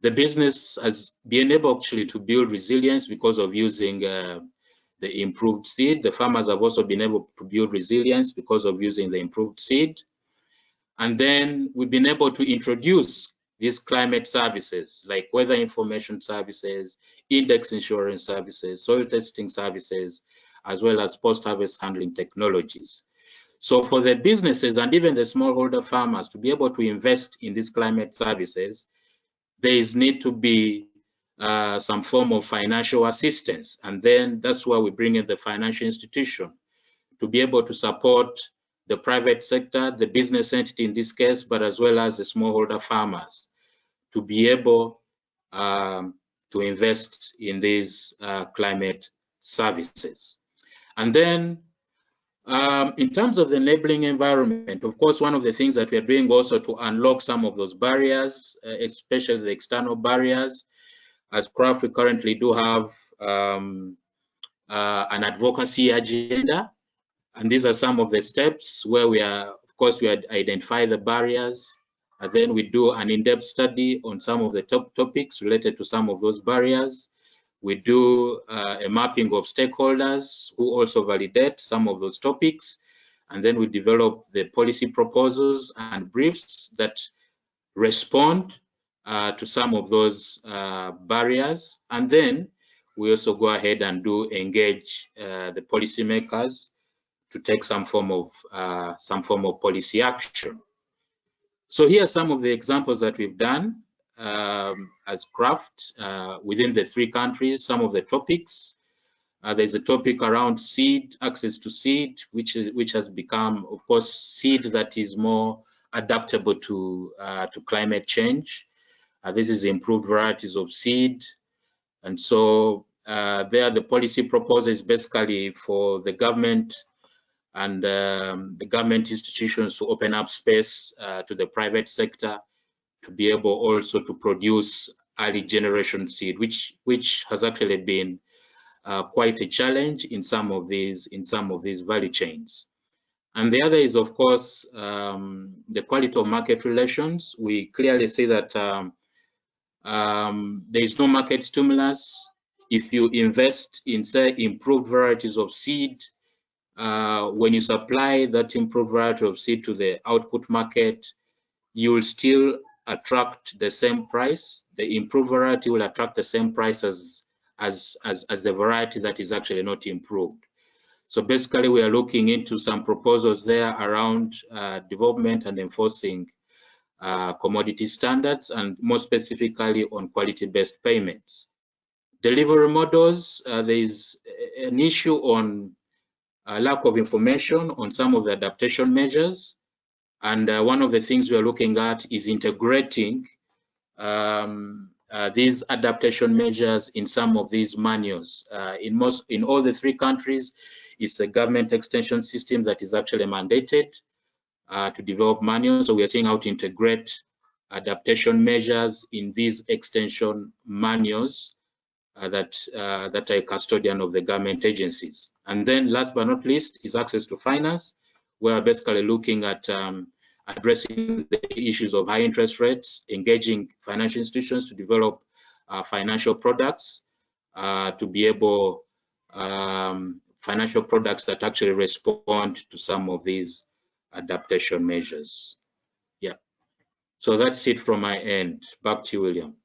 the business has been able actually to build resilience because of using the improved seed. The farmers have also been able to build resilience because of using the improved seed. And then we've been able to introduce these climate services like weather information services, index insurance services, soil testing services, as well as post-harvest handling technologies. So for the businesses and even the smallholder farmers to be able to invest in these climate services, there is need to be some form of financial assistance. And then that's why we bring in the financial institution to be able to support the private sector, the business entity in this case, but as well as the smallholder farmers to be able to invest in these climate services. And then in terms of the enabling environment, of course, one of the things that we are doing also to unlock some of those barriers, especially the external barriers. As CRAFT, we currently do have an advocacy agenda. And these are some of the steps where we are, of course, we identify the barriers, and then we do an in-depth study on some of the top topics related to some of those barriers. We do a mapping of stakeholders who also validate some of those topics. And then we develop the policy proposals and briefs that respond to some of those barriers. And then we also go ahead and engage the policymakers to take some form of policy action. So here are some of the examples that we've done as CRAFT within the 3 countries. Some of the topics. There's a topic around seed, access to seed, which has become, of course, seed that is more adaptable to climate change. This is improved varieties of seed. And so there the policy proposal is basically for the government and the government institutions to open up space to the private sector to be able also to produce early generation seed, which has actually been quite a challenge in some of these value chains. And the other is, of course, the quality of market relations. We clearly see that there is no market stimulus. If you invest in, say, improved varieties of seed, when you supply that improved variety of seed to the output market, you will still attract the same price. The improved variety will attract the same price as the variety that is actually not improved. So basically, we are looking into some proposals there around development and enforcing commodity standards, and more specifically on quality-based payments. Delivery models, there is an issue on lack of information on some of the adaptation measures. And one of the things we are looking at is integrating these adaptation measures in some of these manuals. In all the 3 countries, it's a government extension system that is actually mandated to develop manuals. So we are seeing how to integrate adaptation measures in these extension manuals that are a custodian of the government agencies. And then last but not least is access to finance. We are basically looking at addressing the issues of high interest rates, engaging financial institutions to develop financial products to be able, financial products that actually respond to some of these adaptation measures. Yeah. So that's it from my end. Back to you, William.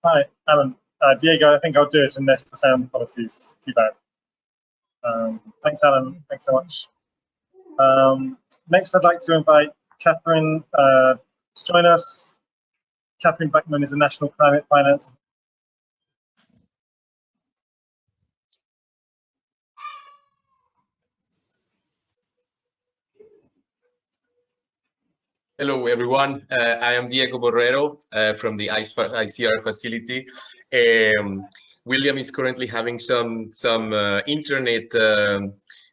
Hi, Alan. Diego, I think I'll do it unless the sound quality is too bad. Thanks, Alan. Thanks so much. Next, I'd like to invite Katherine to join us. Katherine Blackman is a national climate finance. Hello, everyone. I am Diego Borrero from the ICR facility. William is currently having some internet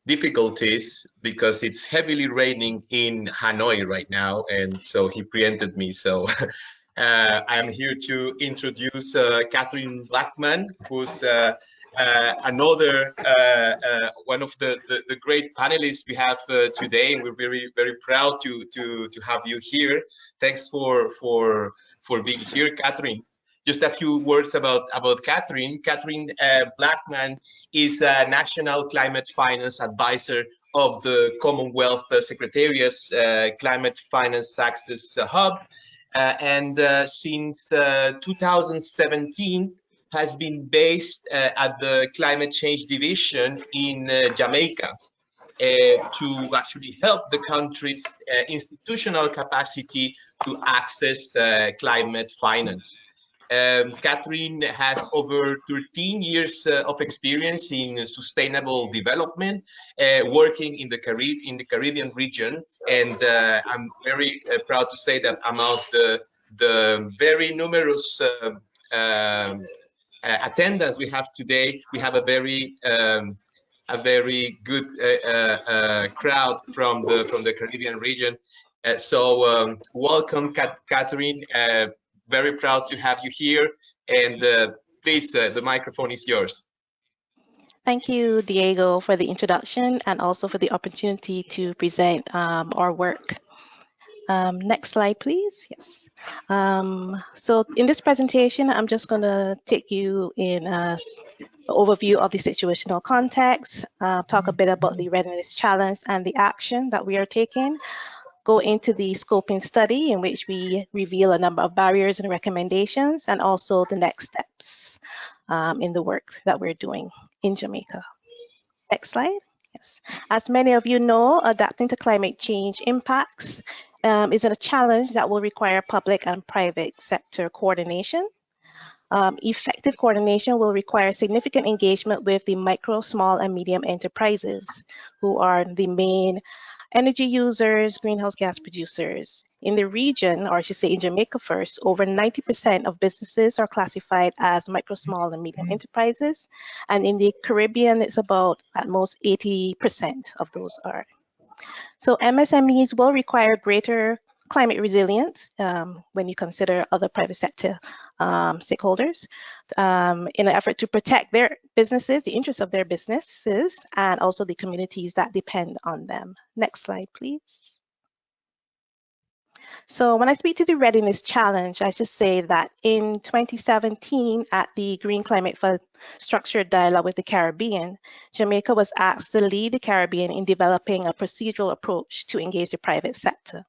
difficulties because it's heavily raining in Hanoi right now, and so he preempted me. So I am here to introduce Katherine Blackman, who's another one of the great panelists we have today, and we're very proud to have you here. Thanks for being here, Katherine. Just a few words about Katherine. Katherine Blackman is a National Climate Finance Advisor of the Commonwealth Secretariat's Climate Finance Access Hub, and since 2017 has been based at the Climate Change Division in Jamaica to actually help the country's institutional capacity to access climate finance. Katherine has over 13 years of experience in sustainable development, working in the Caribbean region, and I'm very proud to say that among the very numerous attendance we have today, we have a very good crowd from the Caribbean region. So welcome, Katherine. Very proud to have you here, and please, the microphone is yours. Thank you, Diego, for the introduction and also for the opportunity to present our work. Next slide, please. Yes. So in this presentation, I'm just going to take you in an overview of the situational context, talk a bit about the readiness challenge and the action that we are taking, go into the scoping study in which we reveal a number of barriers and recommendations, and also the next steps in the work that we're doing in Jamaica. Next slide. Yes. As many of you know, adapting to climate change impacts is a challenge that will require public and private sector coordination. Effective coordination will require significant engagement with the micro, small, and medium enterprises, who are the main energy users, greenhouse gas producers. In the region, or I should say in Jamaica first, over 90% of businesses are classified as micro, small, and medium enterprises. And in the Caribbean, it's about at most 80% of those are. So MSMEs will require greater climate resilience when you consider other private sector stakeholders in an effort to protect their businesses, the interests of their businesses, and also the communities that depend on them. Next slide, please. So when I speak to the readiness challenge, I should say that in 2017 at the Green Climate Fund Structured Dialogue with the Caribbean, Jamaica was asked to lead the Caribbean in developing a procedural approach to engage the private sector.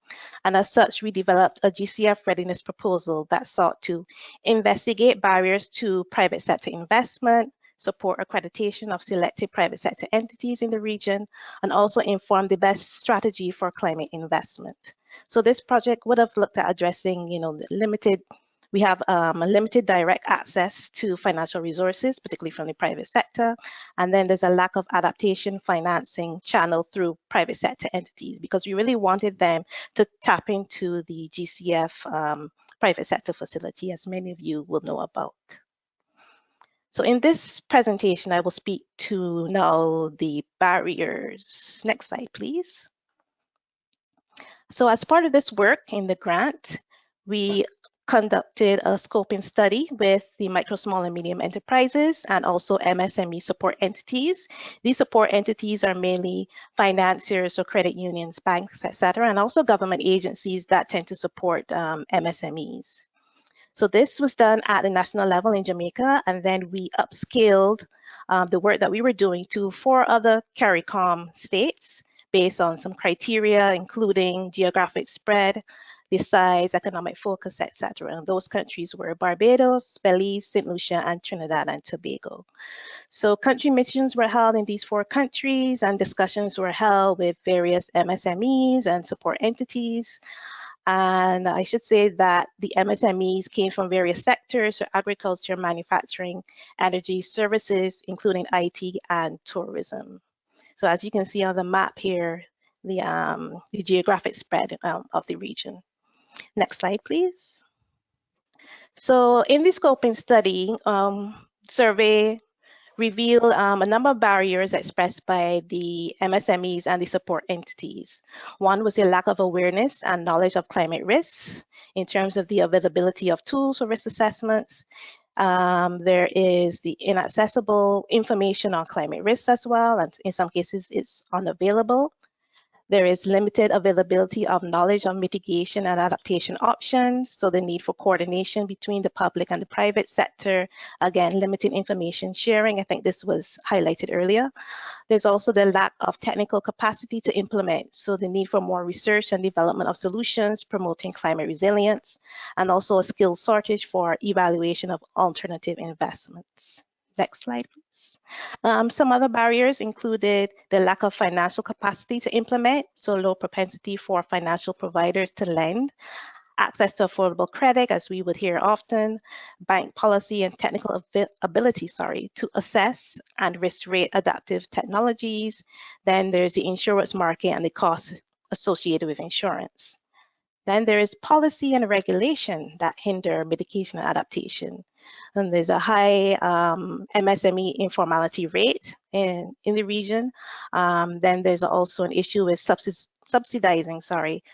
And as such, we developed a GCF readiness proposal that sought to investigate barriers to private sector investment, support accreditation of selected private sector entities in the region, and also inform the best strategy for climate investment. So this project would have looked at addressing, we have a limited direct access to financial resources, particularly from the private sector. And then there's a lack of adaptation financing channel through private sector entities, because we really wanted them to tap into the GCF private sector facility, as many of you will know about. So in this presentation, I will speak to now the barriers. Next slide, please. So as part of this work in the grant, we conducted a scoping study with the micro, small, and medium enterprises and also MSME support entities. These support entities are mainly financiers or credit unions, banks, etc., and also government agencies that tend to support MSMEs. So this was done at the national level in Jamaica, and then we upscaled the work that we were doing to 4 other CARICOM states based on some criteria, including geographic spread, the size, economic focus, etc. And those countries were Barbados, Belize, St. Lucia, and Trinidad and Tobago. So country missions were held in these 4 countries, and discussions were held with various MSMEs and support entities. And I should say that the MSMEs came from various sectors, so agriculture, manufacturing, energy, services, including IT and tourism. So as you can see on the map here, the geographic spread of the region. Next slide, please. So in the scoping study, survey revealed a number of barriers expressed by the MSMEs and the support entities. One was a lack of awareness and knowledge of climate risks in terms of the availability of tools for risk assessments. There is the inaccessible information on climate risks as well, and in some cases it's unavailable. There is limited availability of knowledge on mitigation and adaptation options, so the need for coordination between the public and the private sector. Again, limited information sharing. I think this was highlighted earlier. There's also the lack of technical capacity to implement, so the need for more research and development of solutions promoting climate resilience, and also a skill shortage for evaluation of alternative investments. Next slide, please. Some other barriers included the lack of financial capacity to implement, so low propensity for financial providers to lend, access to affordable credit, as we would hear often, bank policy and technical ability, to assess and risk rate adaptive technologies. Then there's the insurance market and the costs associated with insurance. Then there is policy and regulation that hinder mitigation and adaptation. And there's a high MSME informality rate in the region. Then there's also an issue with subsidizing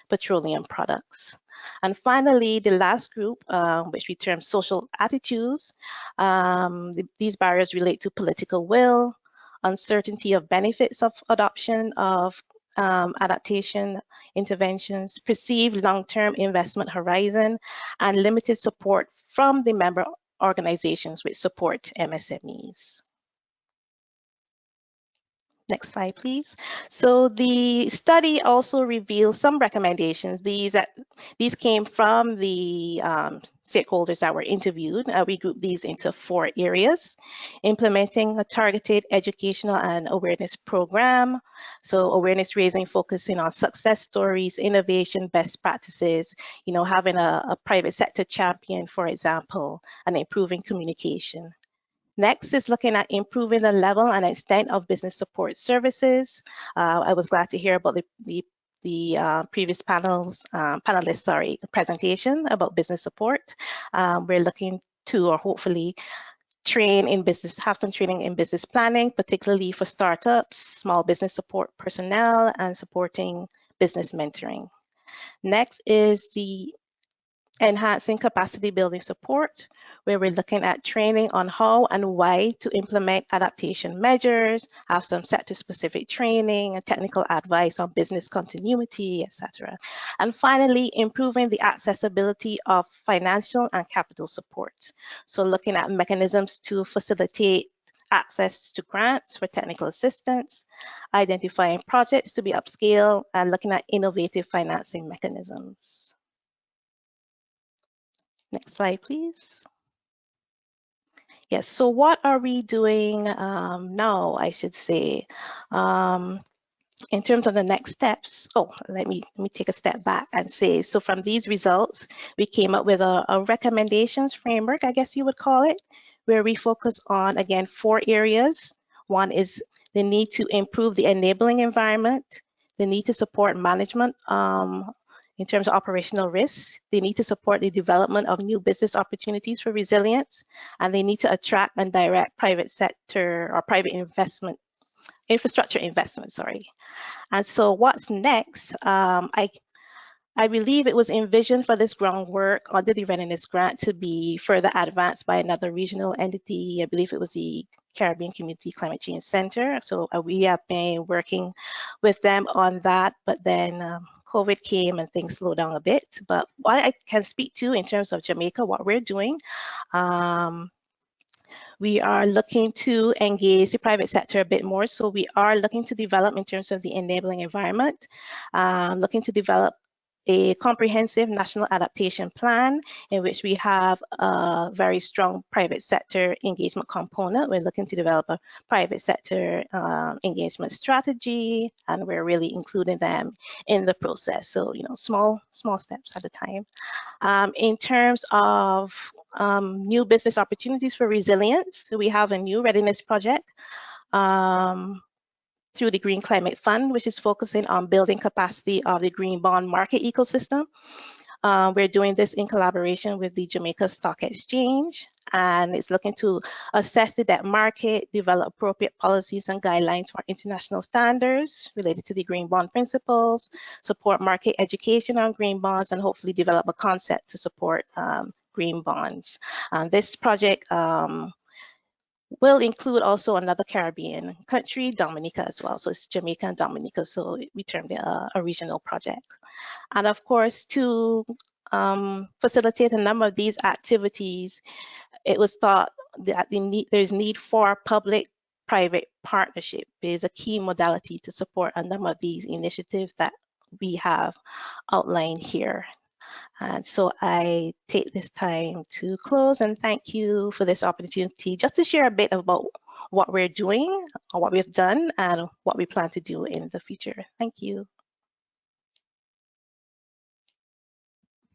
petroleum products. And finally, the last group, which we term social attitudes, these barriers relate to political will, uncertainty of benefits of adoption of adaptation interventions, perceived long-term investment horizon, and limited support from the member organizations which support MSMEs. Next slide, please. So the study also revealed some recommendations. These came from the stakeholders that were interviewed. We grouped these into 4 areas: implementing a targeted educational and awareness program. So awareness raising, focusing on success stories, innovation, best practices, having a private sector champion, for example, and improving communication. Next is looking at improving the level and extent of business support services. I was glad to hear about the previous panelists' presentation about business support. We're looking to, or hopefully, have some training in business planning, particularly for startups, small business support personnel, and supporting business mentoring. Next is the enhancing capacity building support, where we're looking at training on how and why to implement adaptation measures, have some sector-specific training and technical advice on business continuity, etc. And finally, improving the accessibility of financial and capital support. So looking at mechanisms to facilitate access to grants for technical assistance, identifying projects to be upscaled, and looking at innovative financing mechanisms. Next slide, please. Yes, so what are we doing now, I should say, in terms of the next steps? Oh, let me take a step back and say, so from these results, we came up with a recommendations framework, I guess you would call it, where we focus on, again, 4 areas. One is the need to improve the enabling environment, the need to support management in terms of operational risks. They need to support the development of new business opportunities for resilience, and they need to attract and direct private sector or private infrastructure investment, And so what's next? I believe it was envisioned for this groundwork under the readiness grant to be further advanced by another regional entity. I believe it was the Caribbean Community Climate Change Center. So we have been working with them on that, but then COVID came and things slowed down a bit. But what I can speak to in terms of Jamaica, what we're doing, we are looking to engage the private sector a bit more. So we are looking to develop in terms of the enabling environment, looking to develop a comprehensive national adaptation plan in which we have a very strong private sector engagement component. We're looking to develop a private sector engagement strategy, and we're really including them in the process. So, you know, small steps at a time. In terms of new business opportunities for resilience, so we have a new readiness project through the Green Climate Fund, which is focusing on building capacity of the green bond market ecosystem. We're doing this in collaboration with the Jamaica Stock Exchange, and it's looking to assess the debt market, develop appropriate policies and guidelines for international standards related to the green bond principles, support market education on green bonds, and hopefully develop a concept to support green bonds. This project will include also another Caribbean country, Dominica as well. So it's Jamaica and Dominica, so we termed it a regional project. And of course, to facilitate a number of these activities, it was thought that there's need for public-private partnership. It is a key modality to support a number of these initiatives that we have outlined here. And so I take this time to close and thank you for this opportunity just to share a bit about what we're doing, or what we've done, and what we plan to do in the future. Thank you.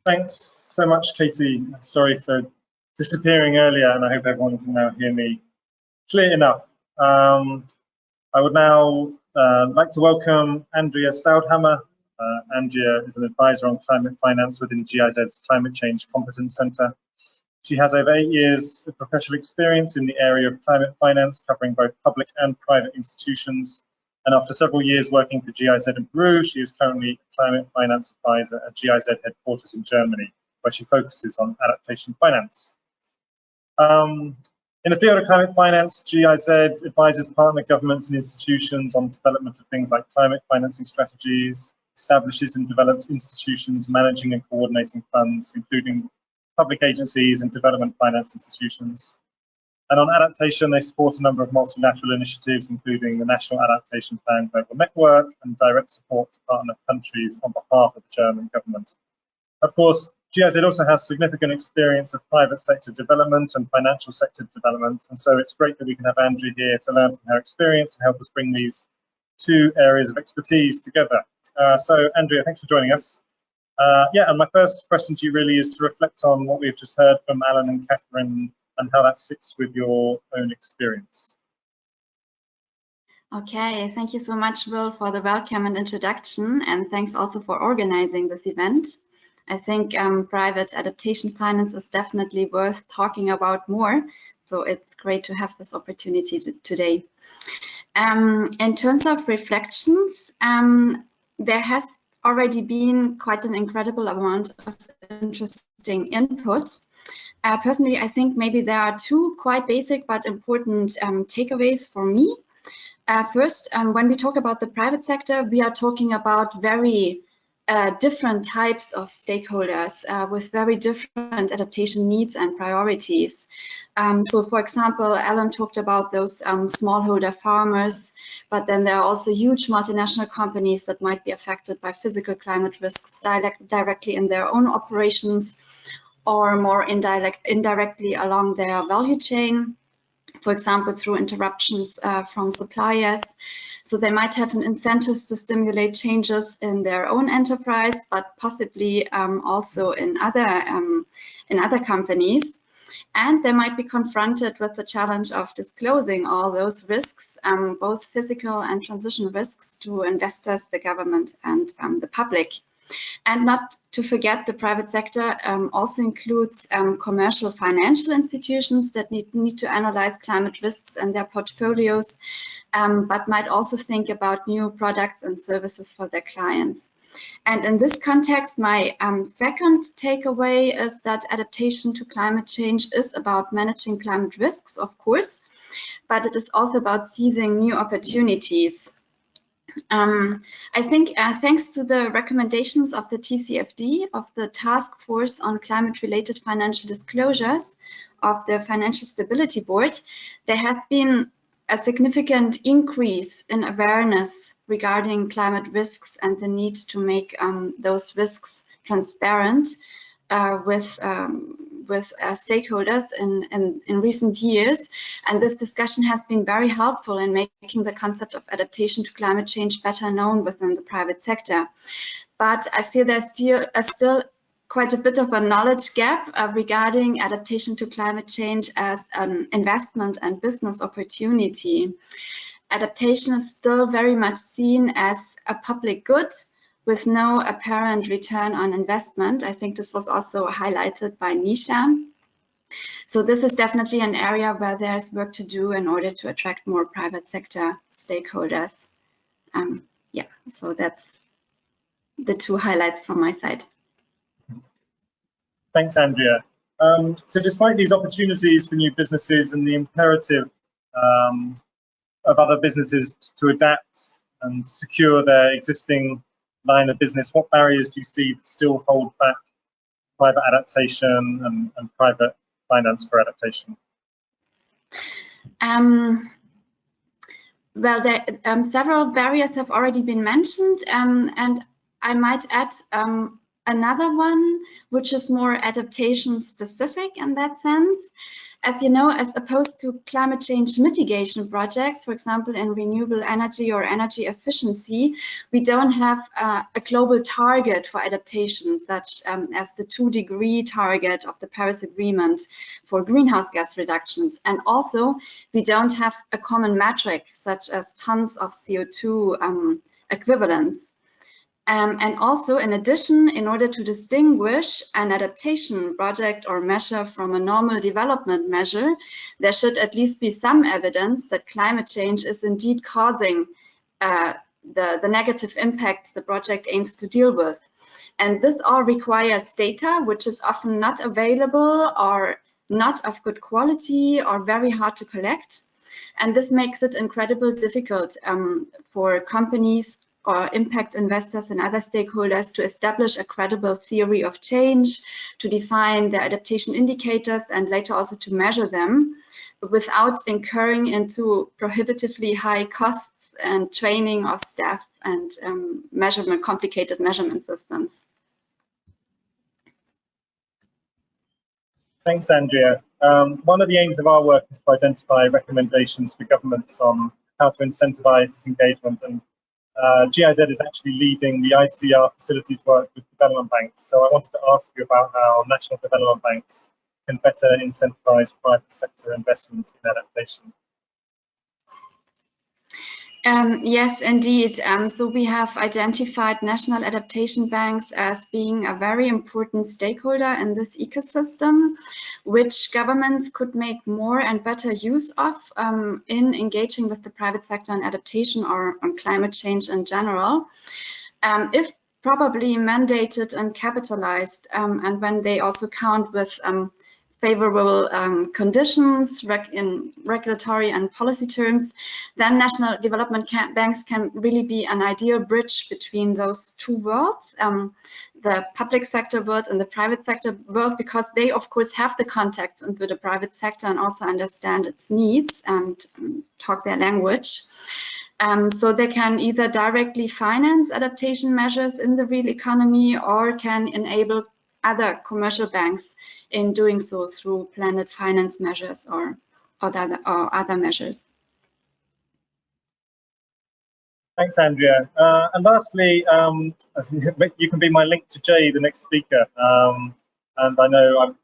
Thanks so much, Katie. Sorry for disappearing earlier, and I hope everyone can now hear me clear enough. I would now like to welcome Andrea Staudhammer. Andrea is an advisor on climate finance within GIZ's Climate Change Competence Centre. She has over 8 years of professional experience in the area of climate finance, covering both public and private institutions. And after several years working for GIZ in Peru, she is currently a climate finance advisor at GIZ headquarters in Germany, where she focuses on adaptation finance. In the field of climate finance, GIZ advises partner governments and institutions on development of things like climate financing strategies, establishes and develops institutions managing and coordinating funds, including public agencies and development finance institutions. And on adaptation, they support a number of multilateral initiatives, including the National Adaptation Plan Global Network and direct support to partner countries on behalf of the German government. Of course, GIZ also has significant experience of private sector development and financial sector development, and so it's great that we can have Andrea here to learn from her experience and help us bring these two areas of expertise together. So Andrea, thanks for joining us. Yeah, and my first question to you really is to reflect on what we've just heard from Allan and Katherine and how that sits with your own experience. Okay, thank you so much, Will, for the welcome and introduction, and thanks also for organizing this event. I think private adaptation finance is definitely worth talking about more, so it's great to have this opportunity today. In terms of reflections, there has already been quite an incredible amount of interesting input. Personally, I think maybe there are two quite basic but important takeaways for me. First, when we talk about the private sector, we are talking about very different types of stakeholders with very different adaptation needs and priorities. So, for example, Allan talked about those smallholder farmers, but then there are also huge multinational companies that might be affected by physical climate risks directly in their own operations or more indirectly along their value chain, for example, through interruptions from suppliers. So they might have an incentive to stimulate changes in their own enterprise, but possibly also in other companies. And they might be confronted with the challenge of disclosing all those risks, both physical and transition risks, to investors, the government, and the public. And not to forget, the private sector also includes commercial financial institutions that need to analyze climate risks and their portfolios, but might also think about new products and services for their clients. And in this context, my second takeaway is that adaptation to climate change is about managing climate risks, of course, but it is also about seizing new opportunities. I think thanks to the recommendations of the TCFD, of the Task Force on Climate-Related Financial Disclosures, of the Financial Stability Board, there has been a significant increase in awareness regarding climate risks and the need to make those risks transparent with stakeholders in recent years. And this discussion has been very helpful in making the concept of adaptation to climate change better known within the private sector. But I feel there's still quite a bit of a knowledge gap regarding adaptation to climate change as an investment and business opportunity. Adaptation is still very much seen as a public good with no apparent return on investment. I think this was also highlighted by Nisha. So this is definitely an area where there's work to do in order to attract more private sector stakeholders. Yeah, so that's the two highlights from my side. Thanks, Andrea. So despite these opportunities for new businesses and the imperative of other businesses to adapt and secure their existing line of business, what barriers do you see that still hold back private adaptation and private finance for adaptation? Well, several barriers have already been mentioned, and I might add another one, which is more adaptation specific in that sense. As you know, as opposed to climate change mitigation projects, for example, in renewable energy or energy efficiency, we don't have a global target for adaptation, such as the 2-degree target of the Paris Agreement for greenhouse gas reductions. And also, we don't have a common metric, such as tons of CO2 equivalents. And also, in addition, in order to distinguish an adaptation project or measure from a normal development measure, there should at least be some evidence that climate change is indeed causing the negative impacts the project aims to deal with. And this all requires data, which is often not available or not of good quality or very hard to collect. And this makes it incredibly difficult for companies or impact investors and other stakeholders to establish a credible theory of change, to define their adaptation indicators, and later also to measure them without incurring into prohibitively high costs and training of staff and complicated measurement systems. Thanks, Andrea. One of the aims of our work is to identify recommendations for governments on how to incentivize this engagement, and GIZ is actually leading the ICR facilities work with development banks. So I wanted to ask you about how national development banks can better incentivize private sector investment in adaptation. Yes, indeed. So we have identified national adaptation banks as being a very important stakeholder in this ecosystem, which governments could make more and better use of in engaging with the private sector on adaptation or on climate change in general, if probably mandated and capitalized, and when they also count with favorable conditions in regulatory and policy terms, then national development banks can really be an ideal bridge between those two worlds, the public sector world and the private sector world, because they of course have the contacts into the private sector and also understand its needs and talk their language. So they can either directly finance adaptation measures in the real economy or can enable other commercial banks in doing so through planned finance measures or other measures. Thanks, Andrea. And lastly, you can be my link to Jay, the next speaker. And I know I'm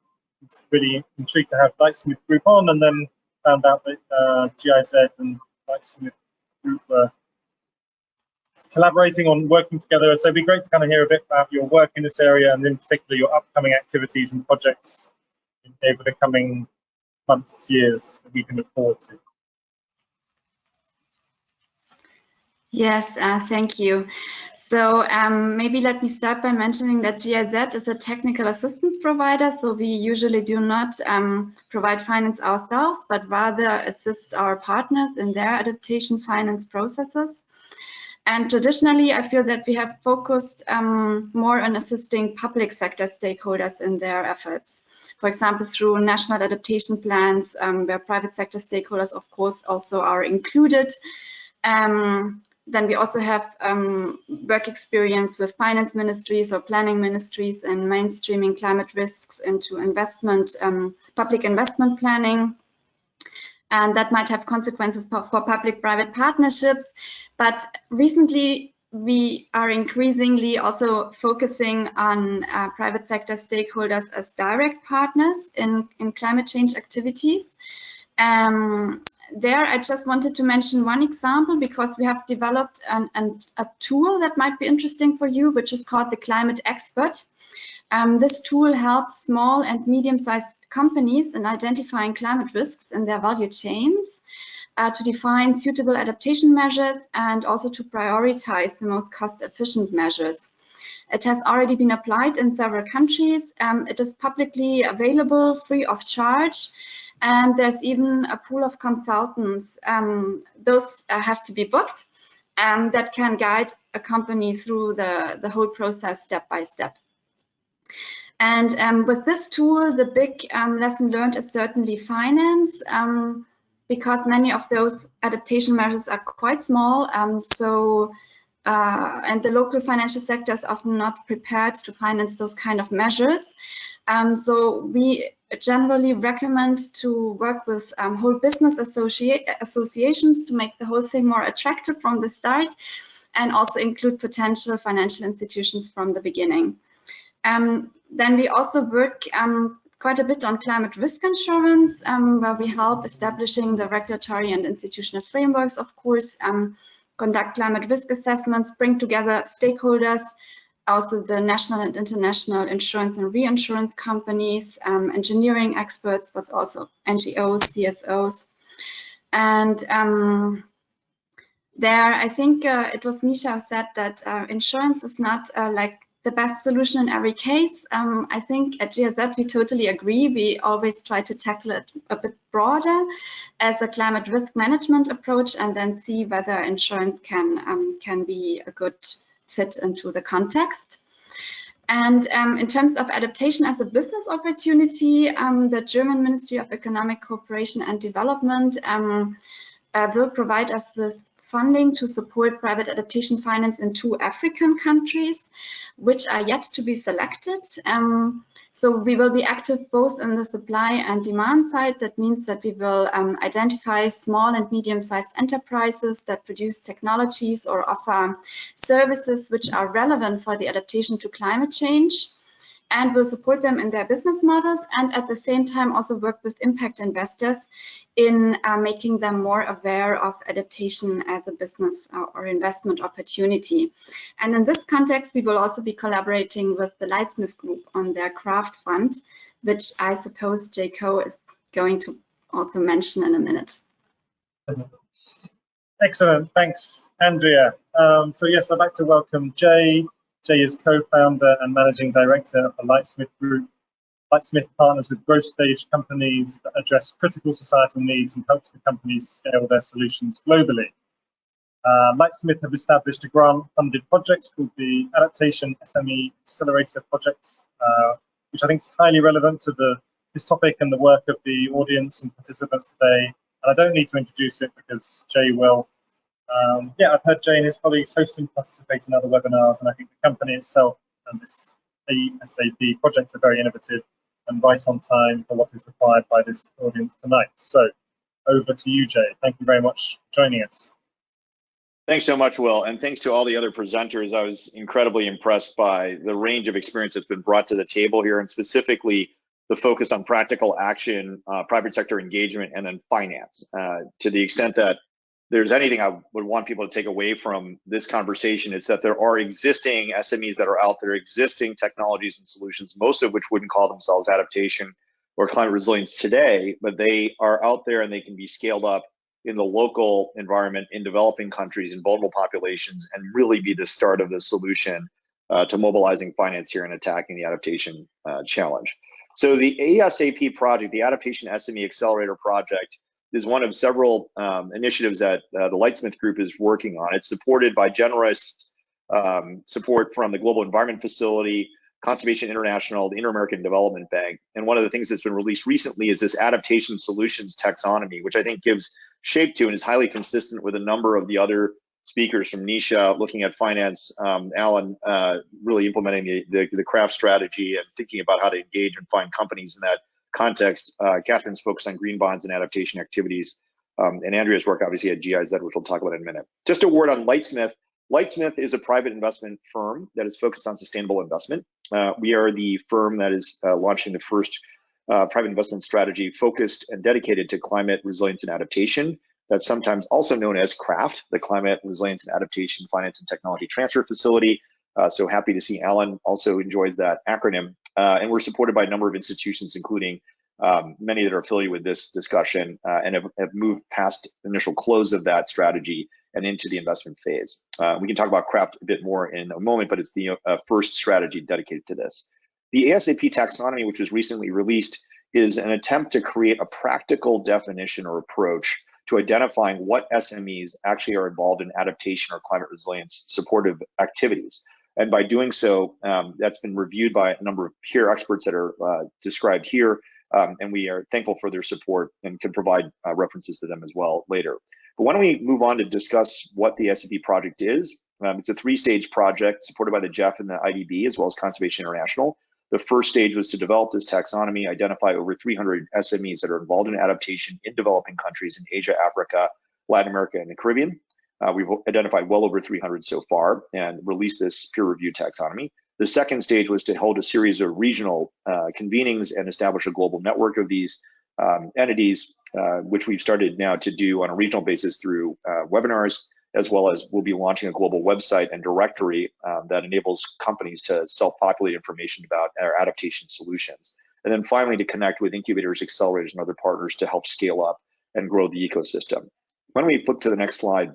really intrigued to have Lightsmith Group on, and then found out that GIZ and Lightsmith Group were collaborating on working together. So it'd be great to kind of hear a bit about your work in this area, and in particular your upcoming activities and projects over the coming months, years that we can look forward to. Yes, thank you. So maybe let me start by mentioning that GIZ is a technical assistance provider. So we usually do not provide finance ourselves, but rather assist our partners in their adaptation finance processes. And traditionally, I feel that we have focused more on assisting public sector stakeholders in their efforts. For example, through national adaptation plans, where private sector stakeholders, of course, also are included. Then we also have work experience with finance ministries or planning ministries and mainstreaming climate risks into investment, public investment planning. And that might have consequences for public-private partnerships. But recently, we are increasingly also focusing on private sector stakeholders as direct partners in climate change activities. There, I just wanted to mention one example because we have developed a tool that might be interesting for you, which is called the Climate Expert. This tool helps small and medium-sized companies in identifying climate risks in their value chains, to define suitable adaptation measures and also to prioritize the most cost-efficient measures. It has already been applied in several countries. It is publicly available, free of charge. And there's even a pool of consultants. Those have to be booked, that can guide a company through the whole process step by step. And with this tool, the big lesson learned is certainly finance, because many of those adaptation measures are quite small. And the local financial sector is often not prepared to finance those kind of measures. So we generally recommend to work with whole business associations to make the whole thing more attractive from the start, and also include potential financial institutions from the beginning. Then we also work quite a bit on climate risk insurance, where we help establishing the regulatory and institutional frameworks, of course, conduct climate risk assessments, bring together stakeholders, also the national and international insurance and reinsurance companies, engineering experts, but also NGOs, CSOs. And there, I think it was Nisha who said that insurance is not like the best solution in every case. I think at GIZ we totally agree. We always try to tackle it a bit broader as a climate risk management approach, and then see whether insurance can be a good fit into the context. And in terms of adaptation as a business opportunity, the German Ministry of Economic Cooperation and Development will provide us with funding to support private adaptation finance in 2 African countries, which are yet to be selected. So we will be active both in the supply and demand side. That means that we will identify small and medium-sized enterprises that produce technologies or offer services which are relevant for the adaptation to climate change, and will support them in their business models, and at the same time also work with impact investors in making them more aware of adaptation as a business or investment opportunity. And in this context, we will also be collaborating with the Lightsmith group on their craft fund, which I suppose Jaco is going to also mention in a minute. Excellent, thanks, Andrea. So yes, I'd like to welcome Jay. Jay is co-founder and managing director of the Lightsmith Group. Lightsmith partners with growth stage companies that address critical societal needs and helps the companies scale their solutions globally. Lightsmith have established a grant-funded project called the Adaptation SME Accelerator Project, which I think is highly relevant to this topic and the work of the audience and participants today. And I don't need to introduce it because Jay will. Yeah, I've heard Jay and his colleagues host and participate in other webinars, and I think the company itself and this ASAP project are very innovative and right on time for what is required by this audience tonight. So over to you, Jay. Thank you very much for joining us. Thanks so much, Will, and thanks to all the other presenters. I was incredibly impressed by the range of experience that's been brought to the table here, and specifically the focus on practical action, private sector engagement, and then finance. To the extent that there's anything I would want people to take away from this conversation, it's that there are existing SMEs that are out there, existing technologies and solutions, most of which wouldn't call themselves adaptation or climate resilience today, but they are out there and they can be scaled up in the local environment, in developing countries, in vulnerable populations, and really be the start of the solution to mobilizing finance here and attacking the adaptation challenge. So the ASAP project, the Adaptation SME Accelerator Project, is one of several initiatives that the Lightsmith Group is working on. It's supported by generous support from the Global Environment Facility, Conservation International, the Inter-American Development Bank. And one of the things that's been released recently is this Adaptation Solutions Taxonomy, which I think gives shape to and is highly consistent with a number of the other speakers, from Nisha looking at finance, Allan really implementing the craft strategy and thinking about how to engage and find companies in that context. Catherine's focused on green bonds and adaptation activities, and Andrea's work obviously at GIZ, which we'll talk about in a minute. Just a word on Lightsmith. Lightsmith is a private investment firm that is focused on sustainable investment. We are the firm that is launching the first private investment strategy focused and dedicated to climate resilience and adaptation. That's sometimes also known as CRAFT, the Climate Resilience and Adaptation Finance and Technology Transfer Facility. So happy to see Allan also enjoys that acronym. And we're supported by a number of institutions, including many that are affiliated with this discussion and have moved past the initial close of that strategy and into the investment phase. We can talk about CRAFT a bit more in a moment, but it's the first strategy dedicated to this. The ASAP taxonomy, which was recently released, is an attempt to create a practical definition or approach to identifying what SMEs actually are involved in adaptation or climate resilience supportive activities. And by doing so, that's been reviewed by a number of peer experts that are described here, and we are thankful for their support and can provide references to them as well later. But why don't we move on to discuss what the SCP project is. It's a three-stage project supported by the GEF and the IDB, as well as Conservation International. The first stage was to develop this taxonomy, identify over 300 SMEs that are involved in adaptation in developing countries in Asia, Africa, Latin America, and the Caribbean. We've identified well over 300 so far and released this peer-reviewed taxonomy. The second stage was to hold a series of regional convenings and establish a global network of these entities, which we've started now to do on a regional basis through webinars, as well as we'll be launching a global website and directory that enables companies to self-populate information about our adaptation solutions. And then finally, to connect with incubators, accelerators, and other partners to help scale up and grow the ecosystem. Why don't we flip to the next slide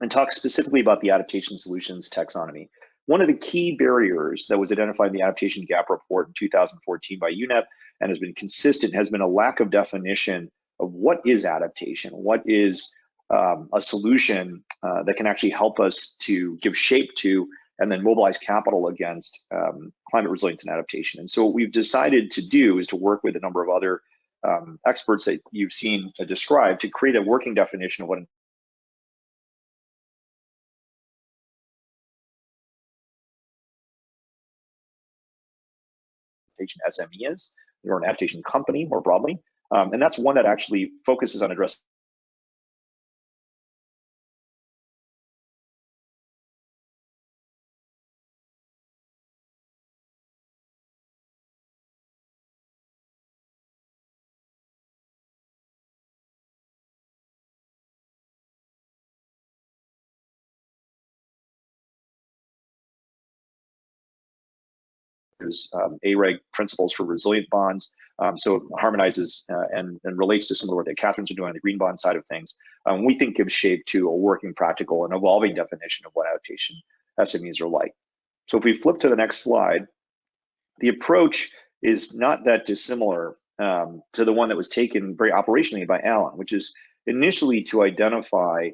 and talk specifically about the adaptation solutions taxonomy. One of the key barriers that was identified in the Adaptation Gap Report in 2014 by UNEP and has been consistent has been a lack of definition of what is adaptation, what is a solution that can actually help us to give shape to and then mobilize capital against climate resilience and adaptation. And so what we've decided to do is to work with a number of other experts that you've seen described to create a working definition of what adaptation SME is, or an adaptation company more broadly. And that's one that actually focuses on addressing AREG principles for resilient bonds. So it harmonizes and relates to some of the work that Catherine's been doing on the green bond side of things. We think gives shape to a working, practical, and evolving definition of what adaptation SMEs are like. So if we flip to the next slide, the approach is not that dissimilar to the one that was taken very operationally by Allan, which is initially to identify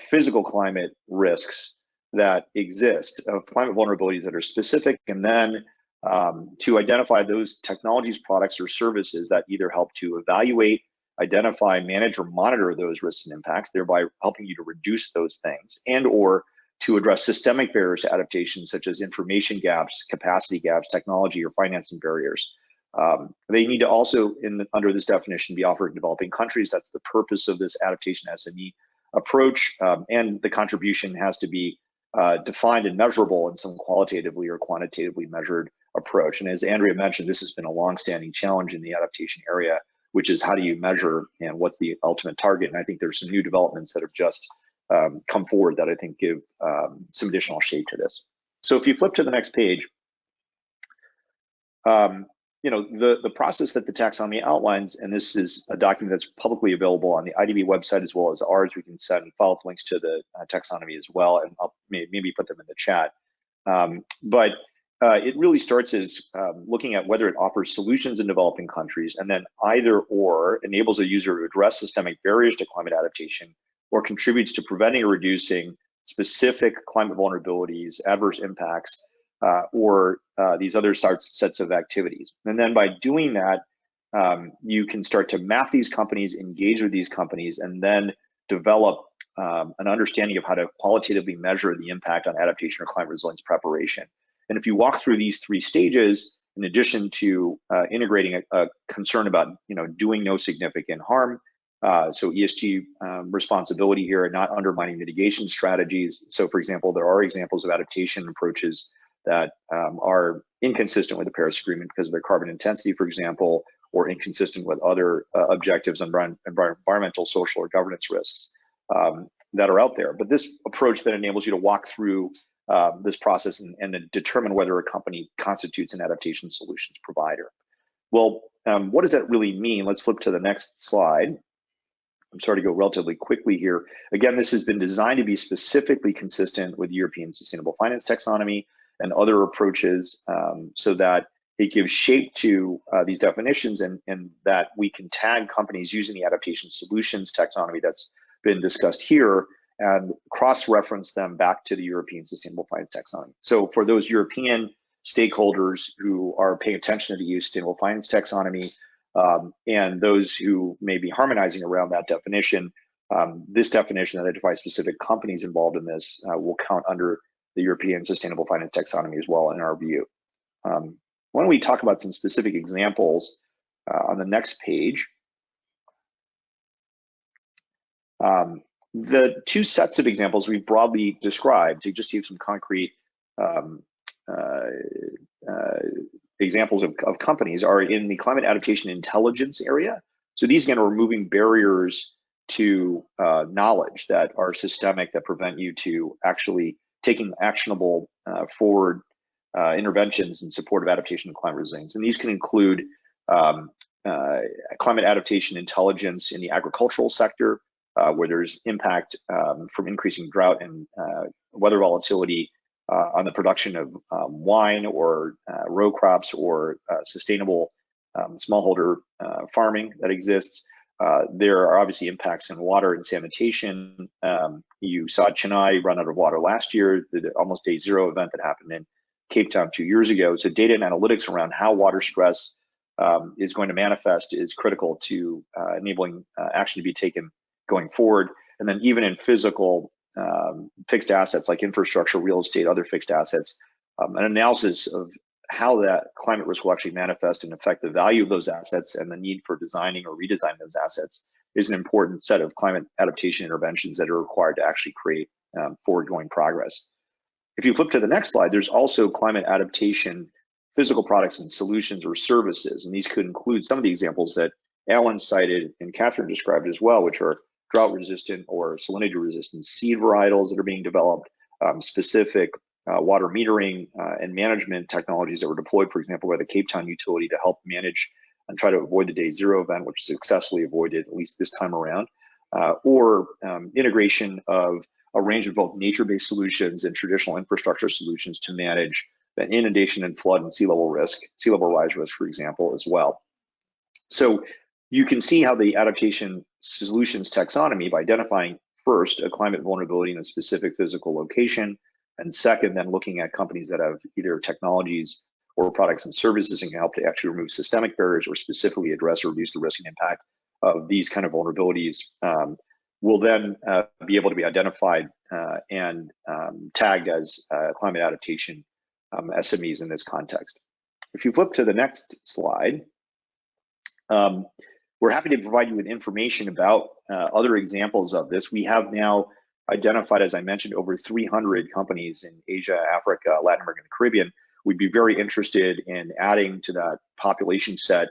physical climate risks that exist, of climate vulnerabilities that are specific, and then to identify those technologies, products, or services that either help to evaluate, identify, manage, or monitor those risks and impacts, thereby helping you to reduce those things, and or to address systemic barriers to adaptation, such as information gaps, capacity gaps, technology, or financing barriers. They need to also, under this definition, be offered in developing countries. That's the purpose of this adaptation SME approach, and the contribution has to be defined and measurable in some qualitatively or quantitatively measured approach. And as Andrea mentioned, this has been a longstanding challenge in the adaptation area, which is how do you measure and what's the ultimate target? And I think there's some new developments that have just come forward that I think give some additional shape to this. So if you flip to the next page, the process that the taxonomy outlines, and this is a document that's publicly available on the IDB website as well as ours. We can send follow-up links to the taxonomy as well, and I'll maybe put them in the chat. But it really starts as looking at whether it offers solutions in developing countries, and then either or enables a user to address systemic barriers to climate adaptation, or contributes to preventing or reducing specific climate vulnerabilities, adverse impacts, or these other sets of activities. And then by doing that, you can start to map these companies, engage with these companies, and then develop an understanding of how to qualitatively measure the impact on adaptation or climate resilience preparation. And if you walk through these 3 stages, in addition to integrating a concern about doing no significant harm, so ESG responsibility here, and not undermining mitigation strategies. So for example, there are examples of adaptation approaches that are inconsistent with the Paris Agreement because of their carbon intensity, for example, or inconsistent with other objectives on environmental, social, or governance risks that are out there. But this approach then enables you to walk through this process and determine whether a company constitutes an adaptation solutions provider. Well, what does that really mean? Let's flip to the next slide. I'm sorry to go relatively quickly here. Again, this has been designed to be specifically consistent with European Sustainable Finance Taxonomy and other approaches, so that it gives shape to these definitions, and that we can tag companies using the adaptation solutions taxonomy that's been discussed here and cross-reference them back to the European Sustainable Finance Taxonomy. So for those European stakeholders who are paying attention to the EU Sustainable Finance Taxonomy, and those who may be harmonizing around that definition, this definition that identifies specific companies involved in this will count under the European Sustainable Finance Taxonomy as well, in our view. Why don't we talk about some specific examples on the next page. The 2 sets of examples we've broadly described to just give some concrete examples of companies are in the climate adaptation intelligence area. So these again are removing barriers to knowledge that are systemic, that prevent you to actually taking actionable forward interventions in support of adaptation and climate resilience. And these can include climate adaptation intelligence in the agricultural sector, where there's impact from increasing drought and weather volatility on the production of wine or row crops or sustainable smallholder farming that exists. There are obviously impacts in water and sanitation. You saw Chennai run out of water last year, the almost day 0 event that happened in Cape Town 2 years ago. So data and analytics around how water stress is going to manifest is critical to enabling action to be taken going forward. And then even in physical fixed assets like infrastructure, real estate, other fixed assets, an analysis of how that climate risk will actually manifest and affect the value of those assets and the need for designing or redesigning those assets is an important set of climate adaptation interventions that are required to actually create forward-going progress. If you flip to the next slide, there's also climate adaptation physical products and solutions or services, and these could include some of the examples that Allan cited and Katherine described as well, which are drought-resistant or salinity-resistant seed varietals that are being developed, specific water metering and management technologies that were deployed, for example, by the Cape Town utility to help manage and try to avoid the day 0 event, which successfully avoided at least this time around, or integration of a range of both nature-based solutions and traditional infrastructure solutions to manage the inundation and flood and sea level rise risk, for example, as well. So you can see how the adaptation solutions taxonomy, by identifying first a climate vulnerability in a specific physical location, and second, then looking at companies that have either technologies or products and services and can help to actually remove systemic barriers or specifically address or reduce the risk and impact of these kind of vulnerabilities, will then be able to be identified and tagged as climate adaptation SMEs in this context. If you flip to the next slide, we're happy to provide you with information about other examples of this. We have now identified, as I mentioned, over 300 companies in Asia, Africa, Latin America, and the Caribbean. We'd be very interested in adding to that population set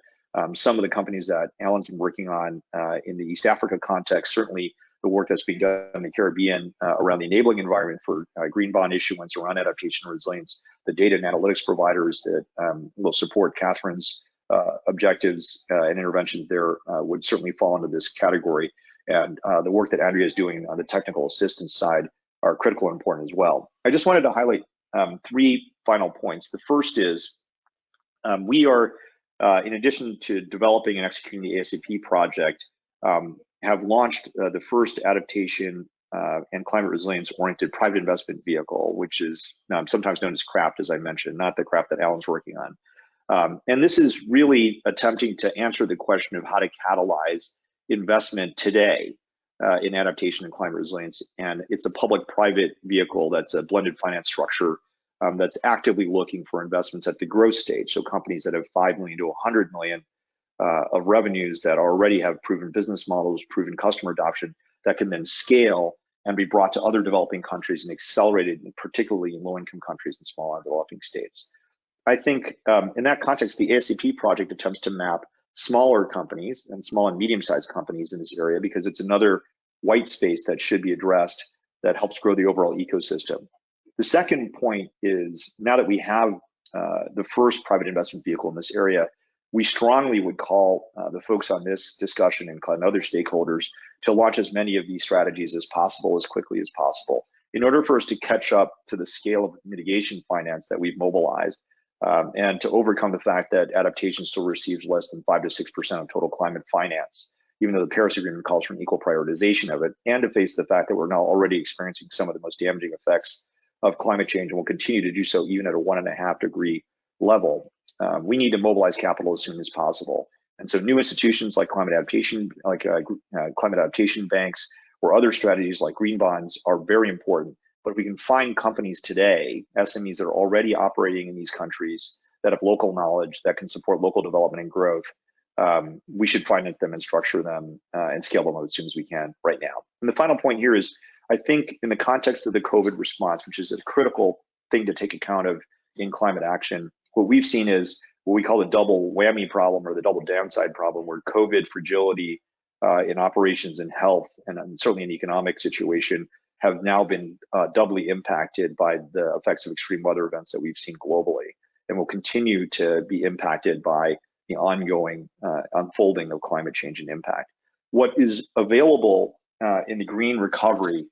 some of the companies that Allan's been working on in the East Africa context, certainly the work that's being done in the Caribbean around the enabling environment for green bond issuance around adaptation and resilience, the data and analytics providers that will support Katherine's objectives and interventions there would certainly fall into this category. And the work that Andrea is doing on the technical assistance side are critical and important as well. I just wanted to highlight 3 final points. The first is we are, in addition to developing and executing the ACP project, have launched the first adaptation and climate resilience oriented private investment vehicle, which is sometimes known as CRAFT, as I mentioned, not the CRAFT that Allan's working on. And this is really attempting to answer the question of how to catalyze investment today in adaptation and climate resilience. And it's a public-private vehicle that's a blended finance structure that's actively looking for investments at the growth stage. So companies that have 5 million to 100 million of revenues that already have proven business models, proven customer adoption, that can then scale and be brought to other developing countries and accelerated, particularly in low-income countries and small and developing states. I think in that context, the ACP project attempts to map smaller companies and small and medium-sized companies in this area because it's another white space that should be addressed that helps grow the overall ecosystem. The second point is, now that we have the first private investment vehicle in this area, we strongly would call the folks on this discussion and other stakeholders to launch as many of these strategies as possible, as quickly as possible, in order for us to catch up to the scale of mitigation finance that we've mobilized, and to overcome the fact that adaptation still receives less than 5 to 6% of total climate finance, even though the Paris Agreement calls for an equal prioritization of it, and to face the fact that we're now already experiencing some of the most damaging effects of climate change and will continue to do so even at a 1.5 degree level. We need to mobilize capital as soon as possible. And so new institutions like climate adaptation, climate adaptation banks, or other strategies like green bonds are very important. But if we can find companies today, SMEs that are already operating in these countries, that have local knowledge, that can support local development and growth, we should finance them and structure them and scale them up as soon as we can right now. And the final point here is, I think in the context of the COVID response, which is a critical thing to take account of in climate action, what we've seen is what we call the double whammy problem, or the double downside problem, where COVID fragility in operations and health, and certainly in economic situation, have now been doubly impacted by the effects of extreme weather events that we've seen globally, and will continue to be impacted by the ongoing unfolding of climate change and impact. What is available in the green recovery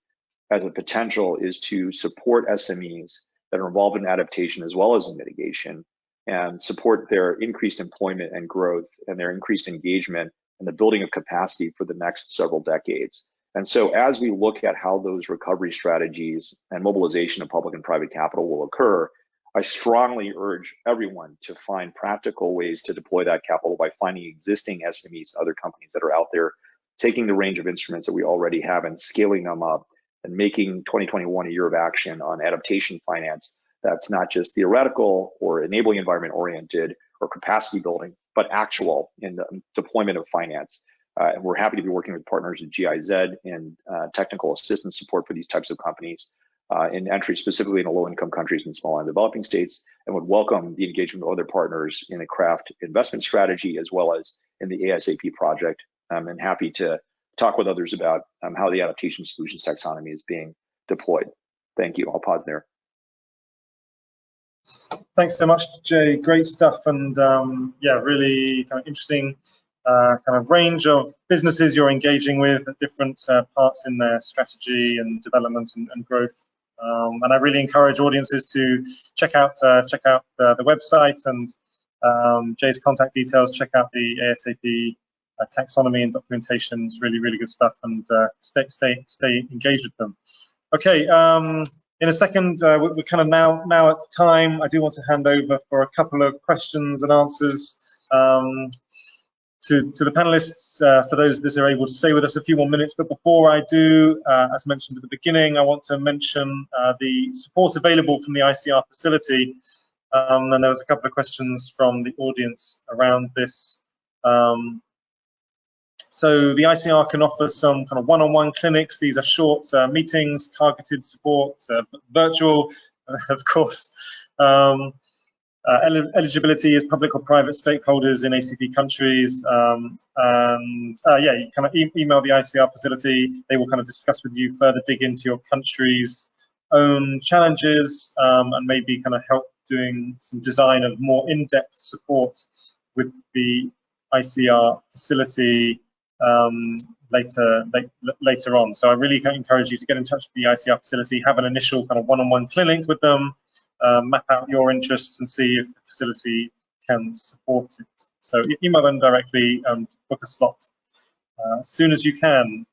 as a potential is to support SMEs that are involved in adaptation as well as in mitigation, and support their increased employment and growth and their increased engagement and the building of capacity for the next several decades. And so as we look at how those recovery strategies and mobilization of public and private capital will occur, I strongly urge everyone to find practical ways to deploy that capital by finding existing SMEs, other companies that are out there, taking the range of instruments that we already have and scaling them up, and making 2021 a year of action on adaptation finance that's not just theoretical or enabling environment oriented or capacity building, but actual in the deployment of finance. And we're happy to be working with partners at GIZ in technical assistance support for these types of companies in entry specifically in low-income countries and small and developing states, and would welcome the engagement of other partners in the CRAFT investment strategy as well as in the ASAP project. And happy to talk with others about how the adaptation solutions taxonomy is being deployed. Thank you. I'll pause there. Thanks so much, Jay. Great stuff, and yeah, really kind of interesting kind of range of businesses you're engaging with at different parts in their strategy and development and growth. And I really encourage audiences to check out the website and Jay's contact details. Check out the ASAP taxonomy and documentation. It's really, really good stuff, and stay engaged with them. Okay. In a second, we're kind of now at time. I do want to hand over for a couple of questions and answers to the panelists, for those that are able to stay with us a few more minutes. But before I do, as mentioned at the beginning, I want to mention the support available from the ICR facility. And there was a couple of questions from the audience around this. So the ICR can offer some kind of one-on-one clinics. These are short meetings, targeted support, virtual, of course. Eligibility is public or private stakeholders in ACP countries. Yeah, you kind of email the ICR facility. They will kind of discuss with you further, dig into your country's own challenges, and maybe kind of help doing some design of more in-depth support with the ICR facility later on. So I really encourage you to get in touch with the ICR facility, have an initial kind of one-on-one clinic with them, map out your interests and see if the facility can support it. So email them directly and book a slot as soon as you can.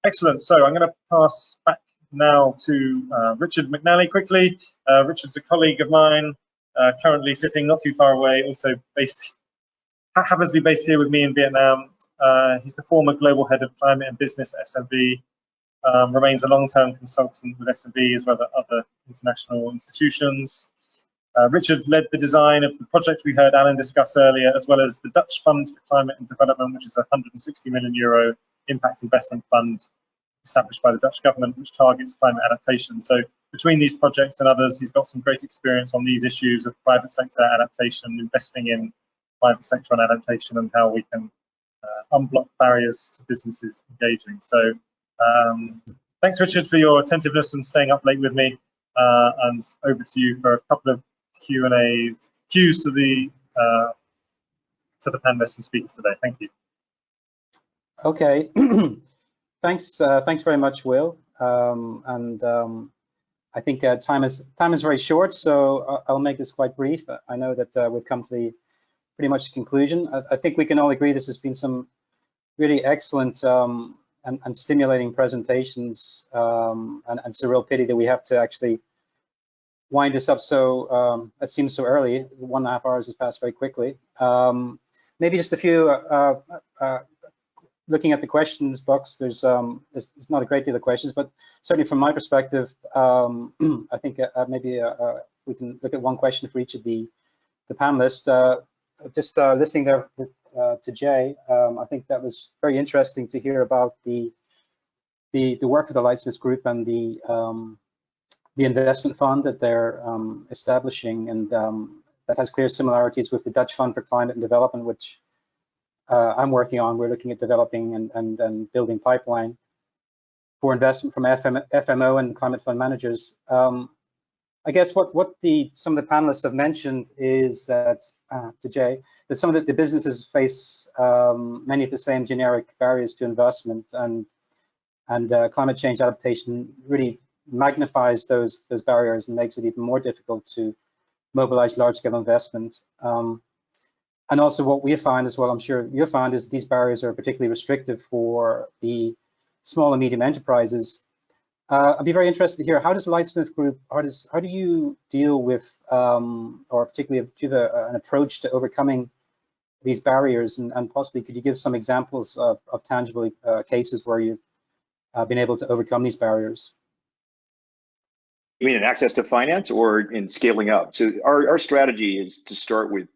Excellent. So I'm going to pass back now to Richard McNally quickly. Richard's a colleague of mine, currently sitting not too far away, also happens to be based here with me in Vietnam. He's the former global head of climate and business at SMB, remains a long-term consultant with SMB as well as other international institutions. Richard led the design of the project we heard Alan discuss earlier, as well as the Dutch Fund for Climate and Development, which is a 160 million euro impact investment fund established by the Dutch government, which targets climate adaptation. So between these projects and others, he's got some great experience on these issues of private sector adaptation, investing in private sector and adaptation, and how we can unblock barriers to businesses engaging. So thanks, Richard, for your attentiveness and staying up late with me. And over to you for a couple of Q&A cues to the panelists and speakers today. Thank you. Okay. Thanks very much, Will. I think time is very short, so I'll make this quite brief. I know that we've come to the pretty much the conclusion. I think we can all agree this has been some really excellent and stimulating presentations, and it's a real pity that we have to actually wind this up so it seems so early. 1.5 hours has passed very quickly. Maybe just a few looking at the questions box, there's not a great deal of questions, but certainly from my perspective, I think maybe we can look at one question for each of the panelists. Just listening there to Jay, I think that was very interesting to hear about the work of the Lightsmith Group and the investment fund that they're establishing, and that has clear similarities with the Dutch Fund for Climate and Development, which I'm working on. We're looking at developing and building pipeline for investment from FMO and climate fund managers. I guess what some of the panelists have mentioned is that, to Jay, that some of the businesses face many of the same generic barriers to investment, and climate change adaptation really magnifies those barriers and makes it even more difficult to mobilize large-scale investment. And also what we find as well, I'm sure you'll find, is these barriers are particularly restrictive for the small and medium enterprises. I'd be very interested to hear, how does Lightsmith Group, how do you deal with, or particularly do you have an approach to overcoming these barriers, and possibly could you give some examples of tangible cases where you've been able to overcome these barriers? You mean in access to finance or in scaling up? So our strategy is to start with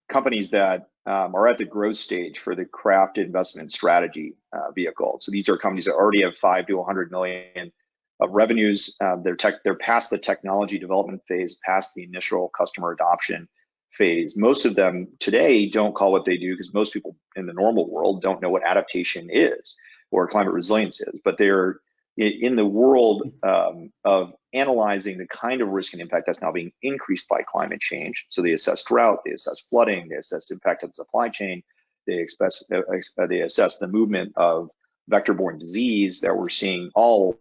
companies that are at the growth stage for the craft investment strategy vehicle. So these are companies that already have 5 to 100 million of revenues. They're past the technology development phase, past the initial customer adoption phase. Most of them today don't call what they do, because most people in the normal world don't know what adaptation is or climate resilience is, but they're in the world of analyzing the kind of risk and impact that's now being increased by climate change. So they assess drought, they assess flooding, they assess impact on the supply chain, they assess the movement of vector-borne disease that we're seeing, all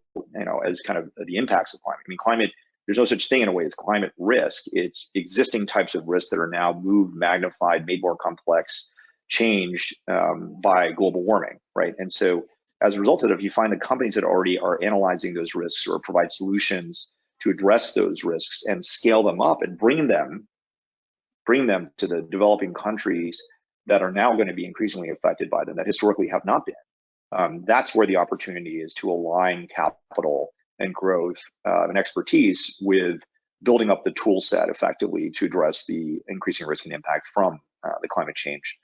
as kind of the impacts of climate. I mean, climate, there's no such thing in a way as climate risk. It's existing types of risks that are now moved, magnified, made more complex, changed by global warming, right? And so as a result of it, if you find the companies that already are analyzing those risks or provide solutions to address those risks and scale them up and bring them to the developing countries that are now going to be increasingly affected by them, that historically have not been, that's where the opportunity is to align capital and growth and expertise with building up the tool set effectively to address the increasing risk and impact from the climate change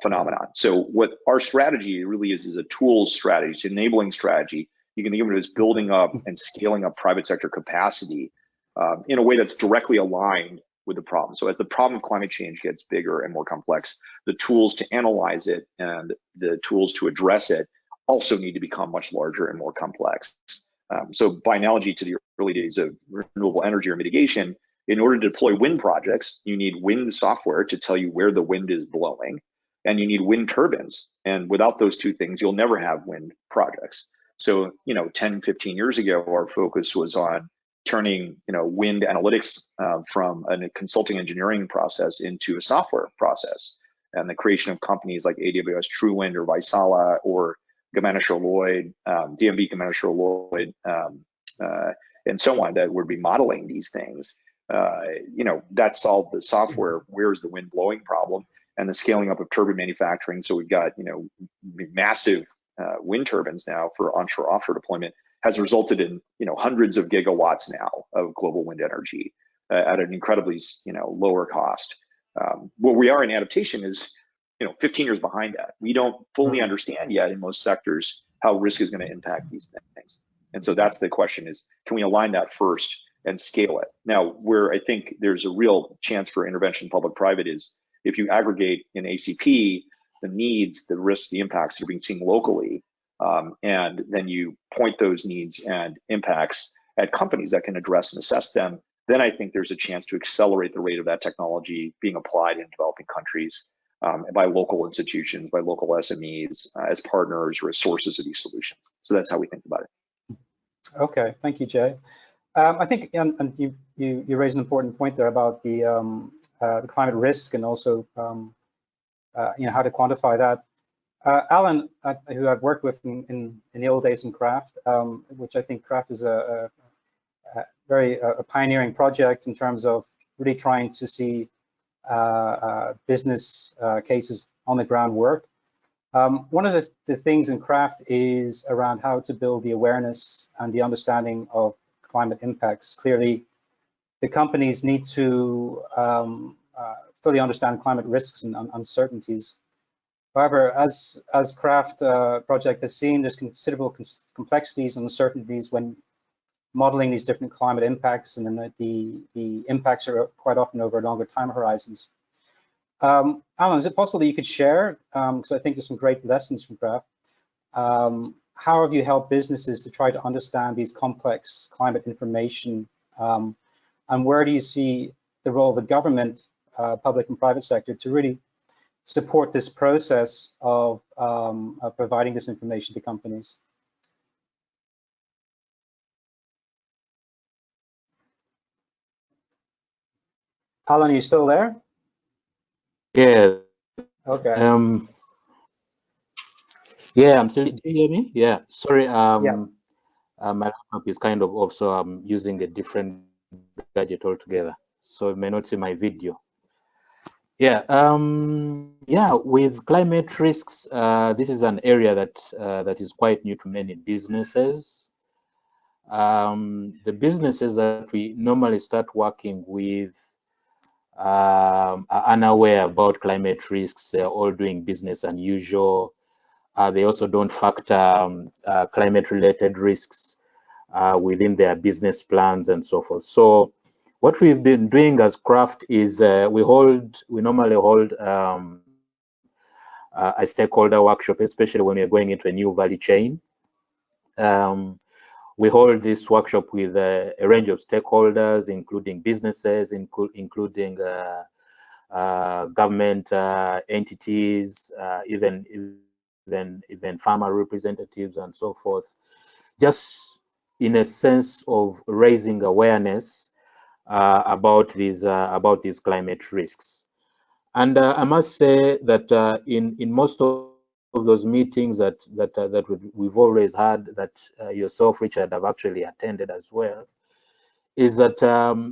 phenomenon. So what our strategy really is a tools strategy, it's an enabling strategy. You can think of it as building up and scaling up private sector capacity in a way that's directly aligned with the problem. So as the problem of climate change gets bigger and more complex, the tools to analyze it and the tools to address it also need to become much larger and more complex. So by analogy to the early days of renewable energy or mitigation, In order to deploy wind projects, you need wind software to tell you where the wind is blowing, and you need wind turbines. And without those two things, you'll never have wind projects. So, 10, 15 years ago, our focus was on turning, wind analytics from a consulting engineering process into a software process, and the creation of companies like AWS TrueWind or Vaisala or Gamanish Lloyd, DMV Gamanish Lloyd, and so on, that would be modeling these things. That solved the software, where's the wind blowing problem, and the scaling up of turbine manufacturing. So we've got, massive wind turbines now for onshore offshore deployment has resulted in, hundreds of gigawatts now of global wind energy at an incredibly, lower cost. Where we are in adaptation is, 15 years behind that. We don't fully understand yet in most sectors how risk is going to impact these things. And so that's the question is, can we align that first and scale it? Now, where I think there's a real chance for intervention public-private is if you aggregate in ACP the needs, the risks, the impacts that are being seen locally, and then you point those needs and impacts at companies that can address and assess them, then I think there's a chance to accelerate the rate of that technology being applied in developing countries by local institutions, by local SMEs, as partners or as sources of these solutions. So that's how we think about it. Okay, thank you, Jay. I think, and you raised an important point there about the climate risk and also how to quantify that. Allan, who I've worked with in the old days in Craft, which I think Craft is a very pioneering project in terms of really trying to see business cases on the ground work. One of the things in Craft is around how to build the awareness and the understanding of climate impacts. Clearly, the companies need to fully understand climate risks and uncertainties. However, as Craft project has seen, there's considerable complexities and uncertainties when modeling these different climate impacts, and then the impacts are quite often over longer time horizons. Allan, is it possible that you could share, because I think there's some great lessons from Craft, how have you helped businesses to try to understand these complex climate information, and where do you see the role of the government, public and private sector, to really support this process of providing this information to companies? Allan, are you still there? Yeah. Okay. Yeah, I'm still. Do you hear me? Yeah. Sorry. Yeah. My laptop is kind of also using a different gadget altogether, so you may not see my video. Yeah. Yeah. With climate risks, this is an area that is quite new to many businesses. The businesses that we normally start working with are unaware about climate risks. They're all doing business as usual. They also don't factor climate-related risks within their business plans and so forth. So what we've been doing as Craft is we normally hold a stakeholder workshop, especially when we're going into a new value chain. We hold this workshop with a range of stakeholders, including businesses, including government entities, even farmer representatives and so forth, just in a sense of raising awareness about these climate risks. And I must say that in most of those meetings that we've always had, that yourself, Richard, have actually attended as well, is that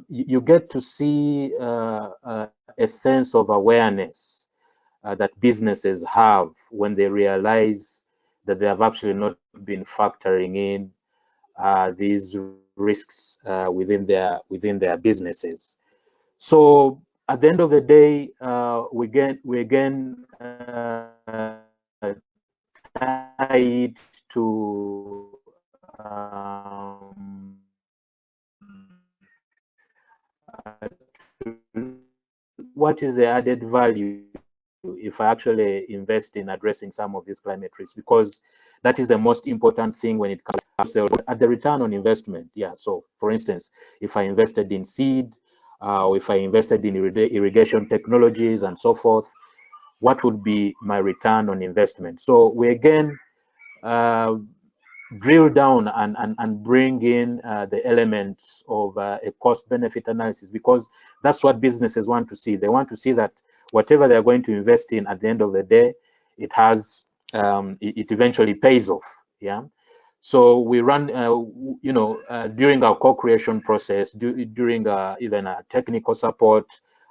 you get to see a sense of awareness that businesses have when they realize that they have actually not been factoring in these risks within their businesses. So at the end of the day, we again tie it to what is the added value if I actually invest in addressing some of these climate risks, because that is the most important thing when it comes to at the return on investment. Yeah, so for instance, if I invested in seed or if I invested in irrigation technologies and so forth, what would be my return on investment? So we again drill down and bring in the elements of a cost-benefit analysis, because that's what businesses want to see. They want to see that whatever they're going to invest in, at the end of the day, it has it eventually pays off. Yeah. So we run, during our co-creation process, during even technical support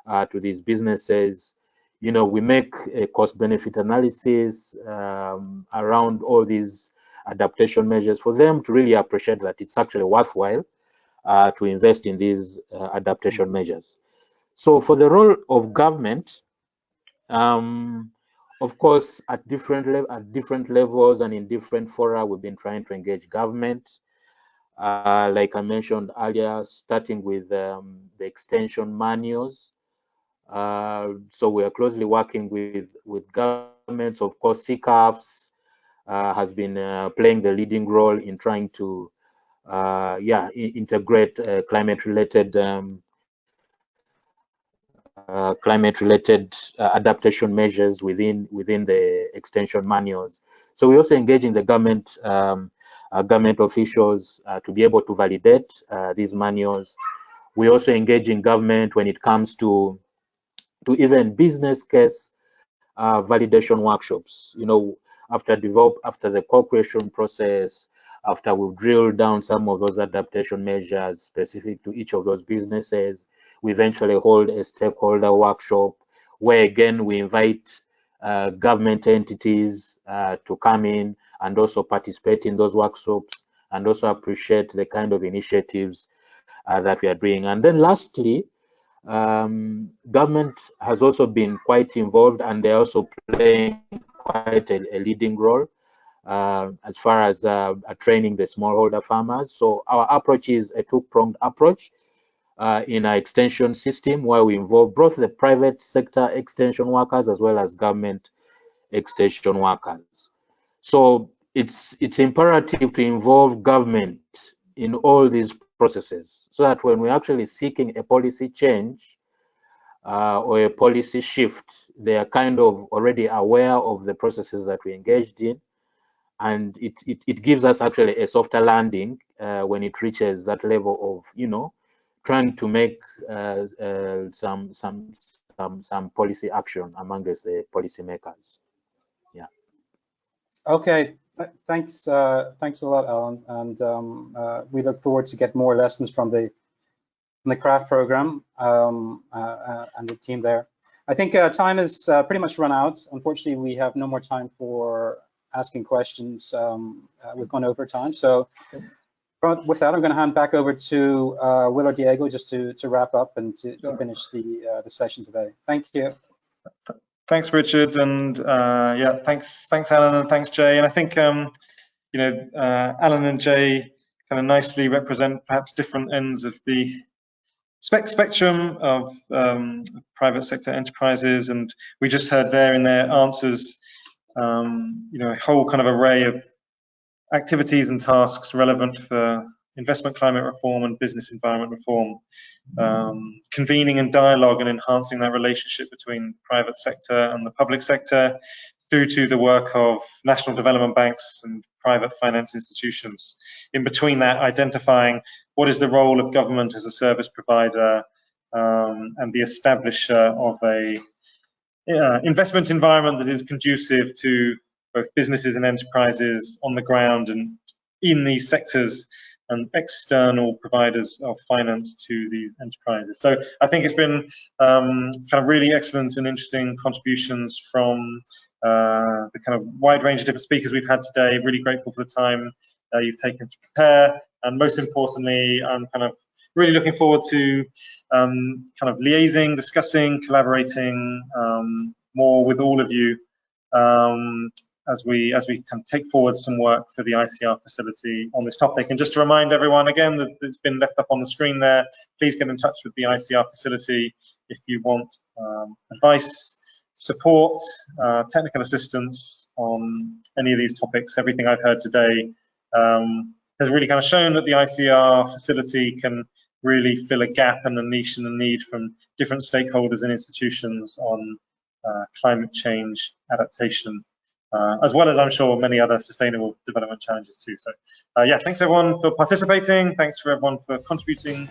to these businesses, we make a cost-benefit analysis around all these adaptation measures for them to really appreciate that it's actually worthwhile to invest in these adaptation measures. So for the role of government, of course, at different levels and in different fora, we've been trying to engage government. Like I mentioned earlier, starting with the extension manuals. So we are closely working with governments. Of course, CCAFs has been playing the leading role in trying to integrate climate-related adaptation measures within the extension manuals. So we also engage in the government officials to be able to validate these manuals. We also engage in government when it comes to even business case validation workshops. After the co-creation process, after we've drilled down some of those adaptation measures specific to each of those businesses, we eventually hold a stakeholder workshop where again we invite government entities to come in and also participate in those workshops and also appreciate the kind of initiatives that we are doing. And then lastly, government has also been quite involved, and they're also playing quite a leading role as far as training the smallholder farmers. So our approach is a two-pronged approach in our extension system, where we involve both the private sector extension workers as well as government extension workers. So it's imperative to involve government in all these processes, so that when we're actually seeking a policy change or a policy shift, they are kind of already aware of the processes that we engaged in, and it gives us actually a softer landing when it reaches that level of trying to make some policy action amongst the policymakers. Yeah. Okay. Thanks a lot, Allan, and we look forward to get more lessons from the CRAFT program and the team there. I think time is pretty much run out. Unfortunately, we have no more time for asking questions. We've gone over time, so with that, I'm going to hand back over to Will or Diego just to wrap up and to finish the session today. Thank you. Thanks, Richard, and yeah, thanks, Allan, and thanks, Jay. And I think Allan and Jay kind of nicely represent perhaps different ends of the spectrum of private sector enterprises, and we just heard there in their answers, a whole kind of array of activities and tasks relevant for investment climate reform and business environment reform, convening and dialogue and enhancing that relationship between private sector and the public sector, through to the work of national development banks and private finance institutions. In between that, identifying what is the role of government as a service provider and the establisher of a investment environment that is conducive to both businesses and enterprises on the ground and in these sectors, and external providers of finance to these enterprises. So I think it's been kind of really excellent and interesting contributions from the kind of wide range of different speakers we've had today. Really grateful for the time you've taken to prepare, and most importantly, I'm kind of really looking forward to kind of liaising, discussing, collaborating more with all of you as we kind of take forward some work for the ICR facility on this topic. And just to remind everyone again that it's been left up on the screen there, please get in touch with the ICR facility if you want advice, support, technical assistance on any of these topics. Everything I've heard today has really kind of shown that the ICR facility can really fill a gap and a niche and a need from different stakeholders and institutions on climate change adaptation, as well as I'm sure many other sustainable development challenges too. So yeah, thanks everyone for participating. Thanks for everyone for contributing